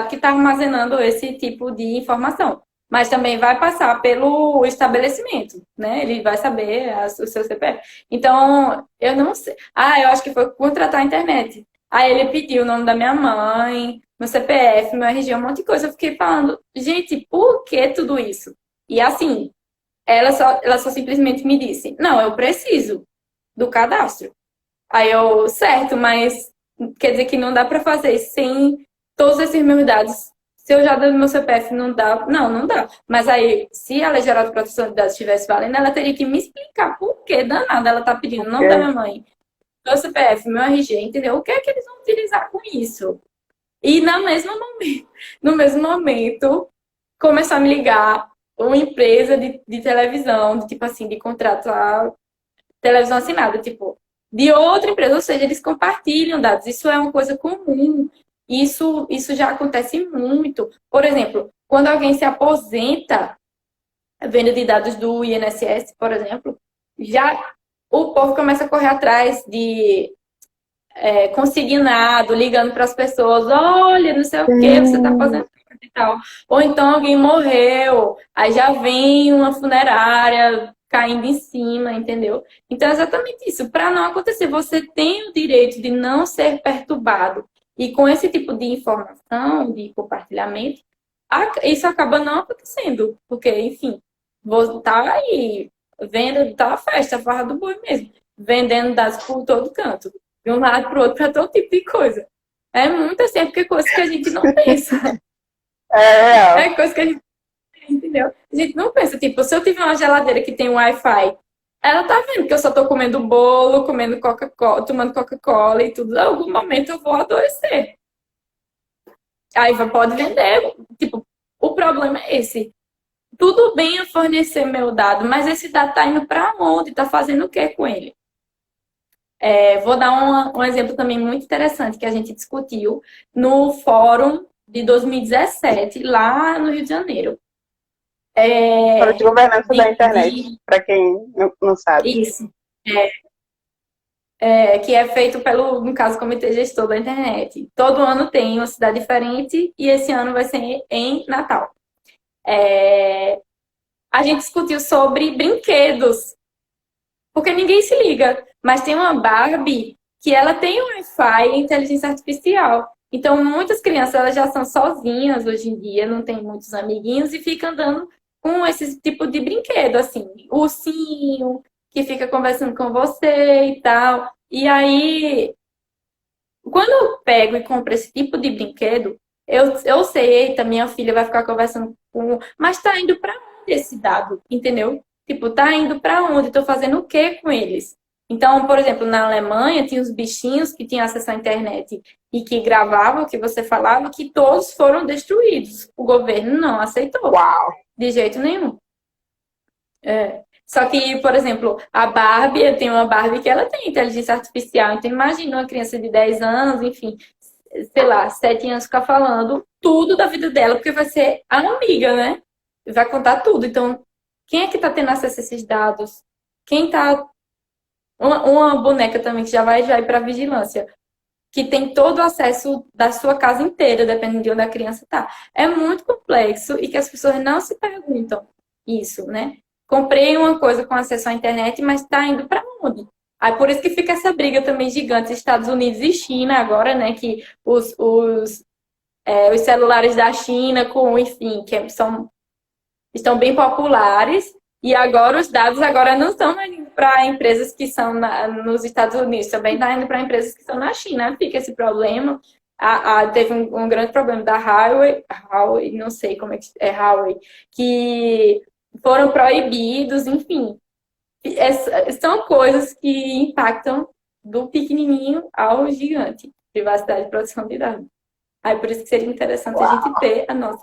que está armazenando esse tipo de informação. Mas também vai passar pelo estabelecimento, né? Ele vai saber o seu CPF. Então, eu não sei. Eu acho que foi contratar a internet. Aí ele pediu o nome da minha mãe, meu CPF, meu RG, um monte de coisa. Eu fiquei falando, gente, por que tudo isso? E assim, ela só simplesmente me disse, não, eu preciso do cadastro. Aí eu, certo, mas quer dizer que não dá para fazer sem todos esses meus dados. Se eu já dou meu CPF, não dá. Não dá. Mas aí, se a Lei Geral de Proteção de Dados estivesse valendo, ela teria que me explicar por que danada ela tá pedindo o nome da minha mãe, meu CPF, meu RG, entendeu? O que é que eles vão utilizar com isso? E no mesmo momento, começou a me ligar uma empresa de televisão, de, tipo assim, de contratar televisão assinada, tipo, de outra empresa, ou seja, eles compartilham dados. Isso é uma coisa comum. Isso já acontece muito. Por exemplo, quando alguém se aposenta, venda de dados do INSS, por exemplo, já o povo começa a correr atrás de consignado, ligando para as pessoas, olha, não sei o que, você está fazendo e tal. Ou então alguém morreu, aí já vem uma funerária caindo em cima, entendeu? Então é exatamente isso. Para não acontecer, você tem o direito de não ser perturbado. E com esse tipo de informação, de compartilhamento, isso acaba não acontecendo. Porque, enfim, vou estar aí, venda, tá a festa, a farra do boi mesmo, vendendo dados por todo canto de um lado para o outro, para todo tipo de coisa. É muito assim, é porque é coisa que a gente não pensa. É, É coisa que a gente entendeu? A gente não pensa, tipo, se eu tiver uma geladeira que tem Wi-Fi, ela tá vendo que eu só tô comendo bolo, comendo Coca-Cola, tomando Coca-Cola e tudo. Em algum momento eu vou adoecer. Aí pode vender. Tipo, o problema é esse. Tudo bem eu fornecer meu dado, mas esse dado tá indo para onde? Tá fazendo o que com ele? Vou dar um exemplo também muito interessante que a gente discutiu no fórum de 2017, lá no Rio de Janeiro. Fórum de governança da internet, De para quem não sabe. isso. Que é feito pelo, no caso, Comitê Gestor da Internet. Todo ano tem uma cidade diferente e esse ano vai ser em Natal. A gente discutiu sobre brinquedos, porque ninguém se liga. Mas tem uma Barbie que ela tem Wi-Fi e inteligência artificial. Então, muitas crianças elas já são sozinhas hoje em dia, não tem muitos amiguinhos e ficam andando com esse tipo de brinquedo, assim, ursinho, que fica conversando com você e tal. E aí, quando eu pego e compro esse tipo de brinquedo, eu sei, eita, minha filha vai ficar conversando com. Mas tá indo para onde esse dado? Entendeu? Tipo, tá indo para onde? Tô fazendo o que com eles? Então, por exemplo, na Alemanha, tinha os bichinhos que tinham acesso à internet e que gravavam o que você falava, que todos foram destruídos. O governo não aceitou, Uau! de jeito nenhum. Só que, por exemplo, a Barbie, eu tenho uma Barbie que ela tem inteligência artificial. Então, imagina uma criança de 10 anos, enfim, sei lá, 7 anos ficar falando tudo da vida dela, porque vai ser a amiga, né? Vai contar tudo. Então, quem é que tá tendo acesso a esses dados? Quem tá. Uma boneca também que já vai para vigilância, que tem todo o acesso da sua casa inteira, dependendo de onde a criança tá. É muito complexo e que as pessoas não se perguntam isso, né? Comprei uma coisa com acesso à internet, mas está indo para onde? Aí por isso que fica essa briga também gigante, Estados Unidos e China agora, né? Que os celulares da China, com, enfim, estão bem populares. E agora os dados agora não estão indo para empresas que são nos Estados Unidos, também está indo para empresas que estão na China. Fica esse problema. Teve um grande problema da Huawei, não sei como é que é Huawei, que foram proibidos, enfim. São coisas que impactam do pequenininho ao gigante. Privacidade e proteção de dados. Aí por isso que seria interessante a gente ter a nossa.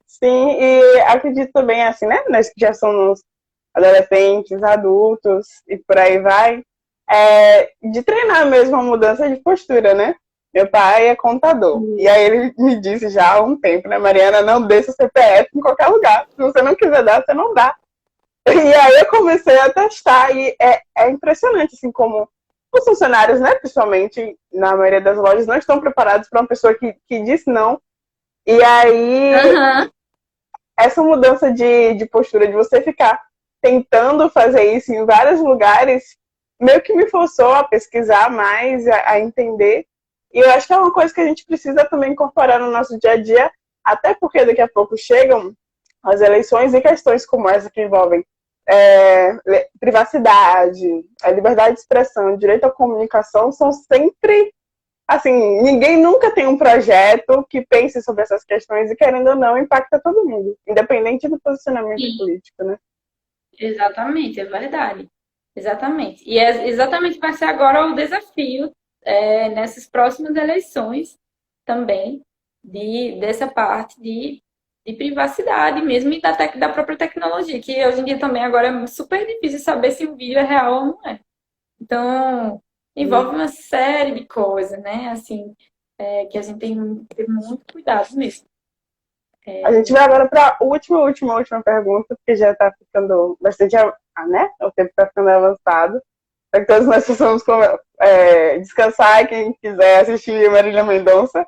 Sim, e acredito também, assim, né? Nós que já somos adolescentes, adultos e por aí vai, de treinar mesmo a mudança de postura, né? Meu pai é contador. E aí ele me disse já há um tempo, né, Mariana, não deixa o CPF em qualquer lugar. Se você não quiser dar, você não dá. E aí eu comecei a testar e é impressionante, assim, como os funcionários, né, principalmente na maioria das lojas, não estão preparados para uma pessoa que diz não. E aí, essa mudança de postura, de você ficar tentando fazer isso em vários lugares, meio que me forçou a pesquisar mais, a entender. E eu acho que é uma coisa que a gente precisa também incorporar no nosso dia a dia, até porque daqui a pouco chegam as eleições e questões como essa que envolvem privacidade, a liberdade de expressão, direito à comunicação, são sempre, assim, ninguém nunca tem um projeto que pense sobre essas questões e, querendo ou não, impacta todo mundo, independente do posicionamento Sim, político, né? exatamente, é verdade. Exatamente. E é exatamente vai ser agora o desafio nessas próximas eleições também dessa parte de de privacidade mesmo e da própria tecnologia, que hoje em dia também agora é super difícil saber se o vídeo é real ou não é. Então, envolve uma série de coisas, né? Assim, que a gente tem que ter muito cuidado mesmo. A gente vai agora para a última pergunta, porque já está ficando bastante, né? O tempo está ficando avançado. Para que todos nós possamos descansar, quem quiser assistir Marília Mendonça.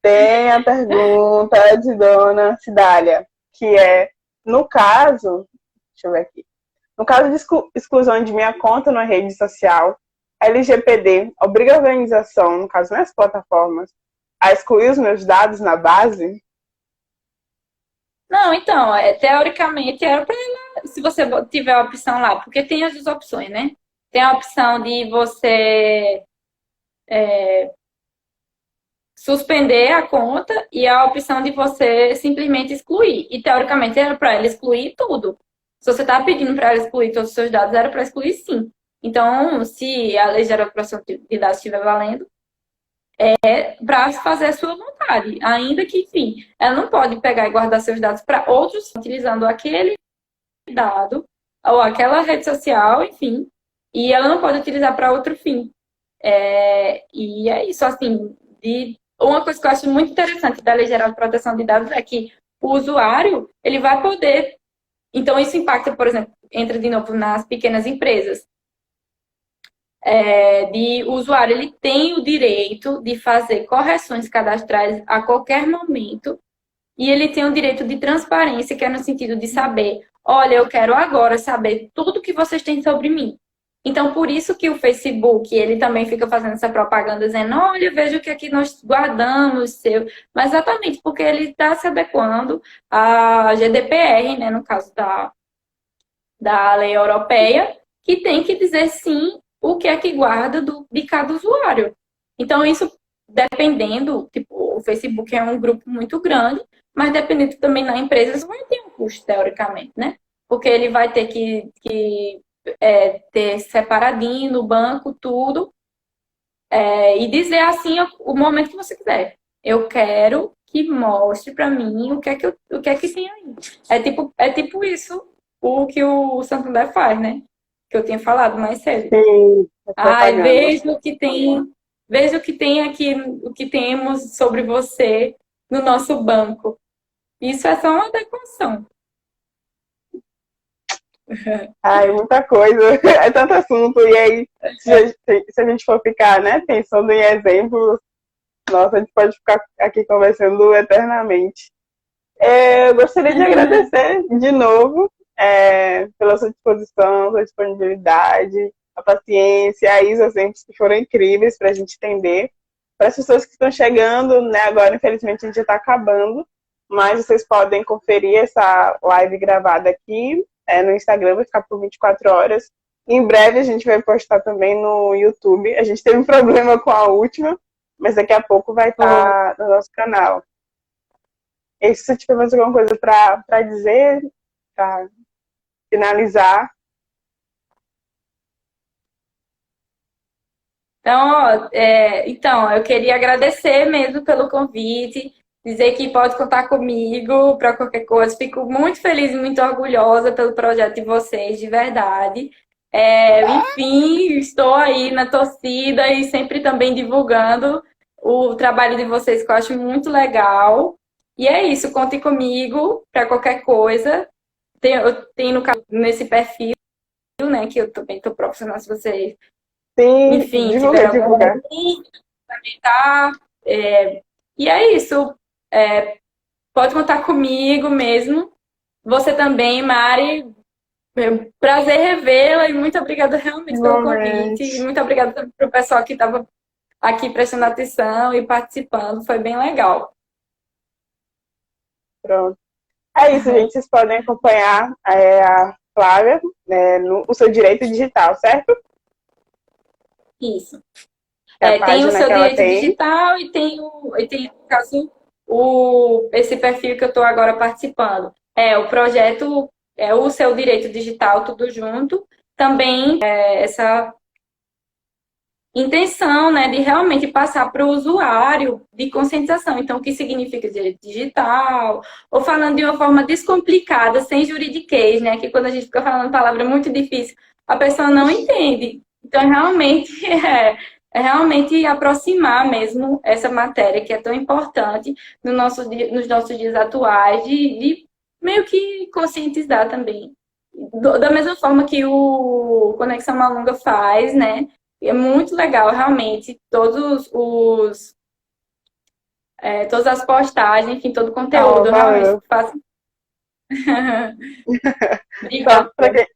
Tem a pergunta de Dona Cidália, que é, no caso, deixa eu ver aqui, no caso de exclusão de minha conta na rede social, a LGPD obriga a organização, no caso nas plataformas, a excluir os meus dados na base? Não, então, teoricamente era para ela, se você tiver a opção lá, porque tem as duas opções, né? Tem a opção de você suspender a conta e a opção de você simplesmente excluir. E teoricamente era para ela excluir tudo. Se você está pedindo para ela excluir todos os seus dados, era para excluir sim. Então, se a lei geral de proteção de dados estiver valendo, para fazer a sua vontade. Ainda que, enfim, ela não pode pegar e guardar seus dados para outros, utilizando aquele dado ou aquela rede social, enfim, e ela não pode utilizar para outro fim. E é isso, assim, uma coisa que eu acho muito interessante da Lei Geral de Proteção de Dados é que o usuário, ele vai poder, então isso impacta, por exemplo, entra de novo nas pequenas empresas, o usuário ele tem o direito de fazer correções cadastrais a qualquer momento e ele tem o direito de transparência, que é no sentido de saber, olha, eu quero agora saber tudo que vocês têm sobre mim. Então, por isso que o Facebook, ele também fica fazendo essa propaganda, dizendo, olha, veja o que aqui nós guardamos, seu. Mas exatamente porque ele está se adequando à GDPR, né, no caso da lei europeia, que tem que dizer sim o que é que guarda de cada usuário. Então, isso dependendo, tipo, o Facebook é um grupo muito grande, mas dependendo também da empresa, isso vai ter um custo, teoricamente, né? Porque ele vai ter que ter separadinho no banco, tudo, e dizer assim o momento que você quiser. Eu quero que mostre para mim o que é que tem aí. É tipo isso o que o Santander faz, né? Que eu tinha falado mais cedo. Sim, Veja o que tem aqui, o que temos sobre você no nosso banco. Isso é só uma adequação. Ai, muita coisa, é tanto assunto, e aí, se a gente for ficar, né, pensando em exemplos, nossa, a gente pode ficar aqui conversando eternamente. Eu gostaria de agradecer de novo pela sua disposição, sua disponibilidade, a paciência e os exemplos que foram incríveis para a gente entender. Para as pessoas que estão chegando, né, agora infelizmente a gente já está acabando, mas vocês podem conferir essa live gravada aqui no Instagram, vai ficar por 24 horas. Em breve a gente vai postar também no YouTube. A gente teve um problema com a última, mas daqui a pouco vai estar no nosso canal. E se você tiver mais alguma coisa para dizer, para finalizar. Então, eu queria agradecer mesmo pelo convite, dizer que pode contar comigo para qualquer coisa. Fico muito feliz e muito orgulhosa pelo projeto de vocês, de verdade. Enfim, estou aí na torcida e sempre também divulgando o trabalho de vocês, que eu acho muito legal. E é isso, contem comigo para qualquer coisa. Eu tenho nesse perfil, né, que eu também estou profissional, se vocês, Sim, enfim, divulgar. Tá? E é isso. Pode contar comigo mesmo. Você também, Mari. Prazer revê-la e muito obrigada realmente pelo convite. E muito obrigada para o pessoal que estava aqui prestando atenção e participando. Foi bem legal. Pronto. É isso, gente. Vocês podem acompanhar a Flávia no seu direito digital, certo? Isso. Tem o seu direito digital e tem, no caso, esse perfil que eu estou agora participando. O projeto o seu direito digital, tudo junto. Também intenção, né, de realmente passar para o usuário de conscientização. Então, o que significa direito digital, ou falando de uma forma descomplicada, sem juridiquês, né, que quando a gente fica falando palavra muito difícil, a pessoa não entende. Então, realmente, é realmente aproximar mesmo essa matéria que é tão importante no nos nossos dias atuais, de meio que conscientizar também. Da mesma forma que o Conexão Malunga faz, né? É muito legal, realmente, todas as postagens, enfim, todo o Oh, conteúdo, realmente valeu. faço. Só Obrigada. pra quem...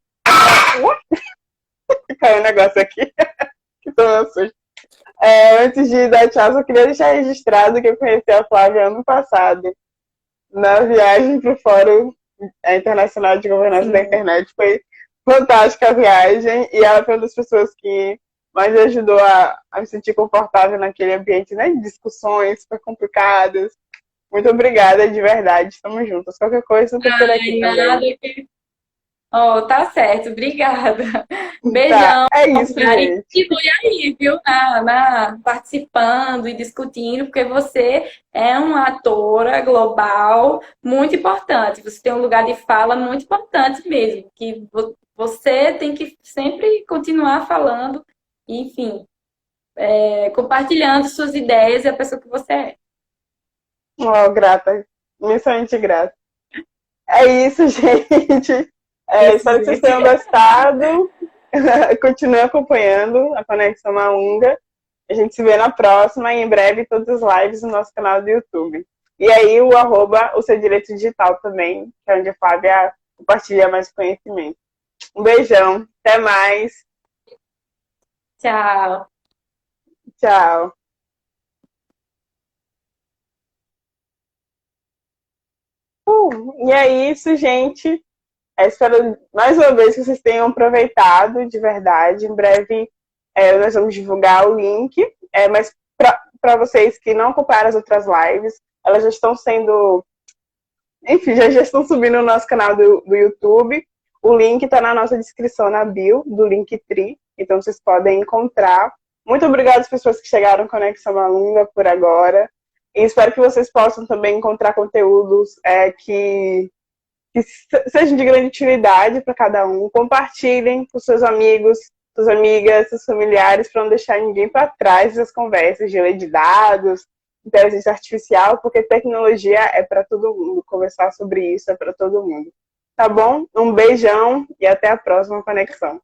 Caiu um negócio aqui, que tô no susto. Antes de dar tchau, eu queria deixar registrado que eu conheci a Flávia ano passado, na viagem para o Fórum Internacional de Governança da Sim. Internet. Foi fantástica a viagem e ela foi uma das pessoas que mais me ajudou a me sentir confortável naquele ambiente, né, de discussões super complicadas. Muito obrigada, de verdade. Estamos juntas. Qualquer coisa, eu tô por aqui Ai, nada também. que. Oh, tá certo, obrigada. Tá, Beijão, é isso, Clara. E gente. continue aí, viu? Participando e discutindo, porque você é uma atora global muito importante. Você tem um lugar de fala muito importante mesmo, que você tem que sempre continuar falando, enfim, compartilhando suas ideias e a pessoa que você é. Oh, grata. Imensamente grata. É isso, gente. Isso, Espero que vocês gente. tenham gostado. Continue acompanhando a Conexão Maunga. A gente se vê na próxima e em breve todas as lives no nosso canal do YouTube. E aí o arroba, o seu direito digital também, que é onde a Flávia compartilha mais conhecimento. Um beijão, até mais. Tchau. Tchau. E é isso, gente. Espero mais uma vez que vocês tenham aproveitado de verdade. Em breve nós vamos divulgar o link, mas para vocês que não acompanharam as outras lives, elas já estão sendo, enfim, já estão subindo no nosso canal do YouTube. O link está na nossa descrição na bio do Linktree, então vocês podem encontrar. Muito obrigada às pessoas que chegaram com Conexão Malunga por agora. E espero que vocês possam também encontrar conteúdos que sejam de grande utilidade para cada um. Compartilhem com seus amigos, suas amigas, seus familiares, para não deixar ninguém para trás das conversas de lei de dados, inteligência artificial, porque tecnologia é para todo mundo. Conversar sobre isso é para todo mundo. Tá bom? Um beijão e até a próxima conexão.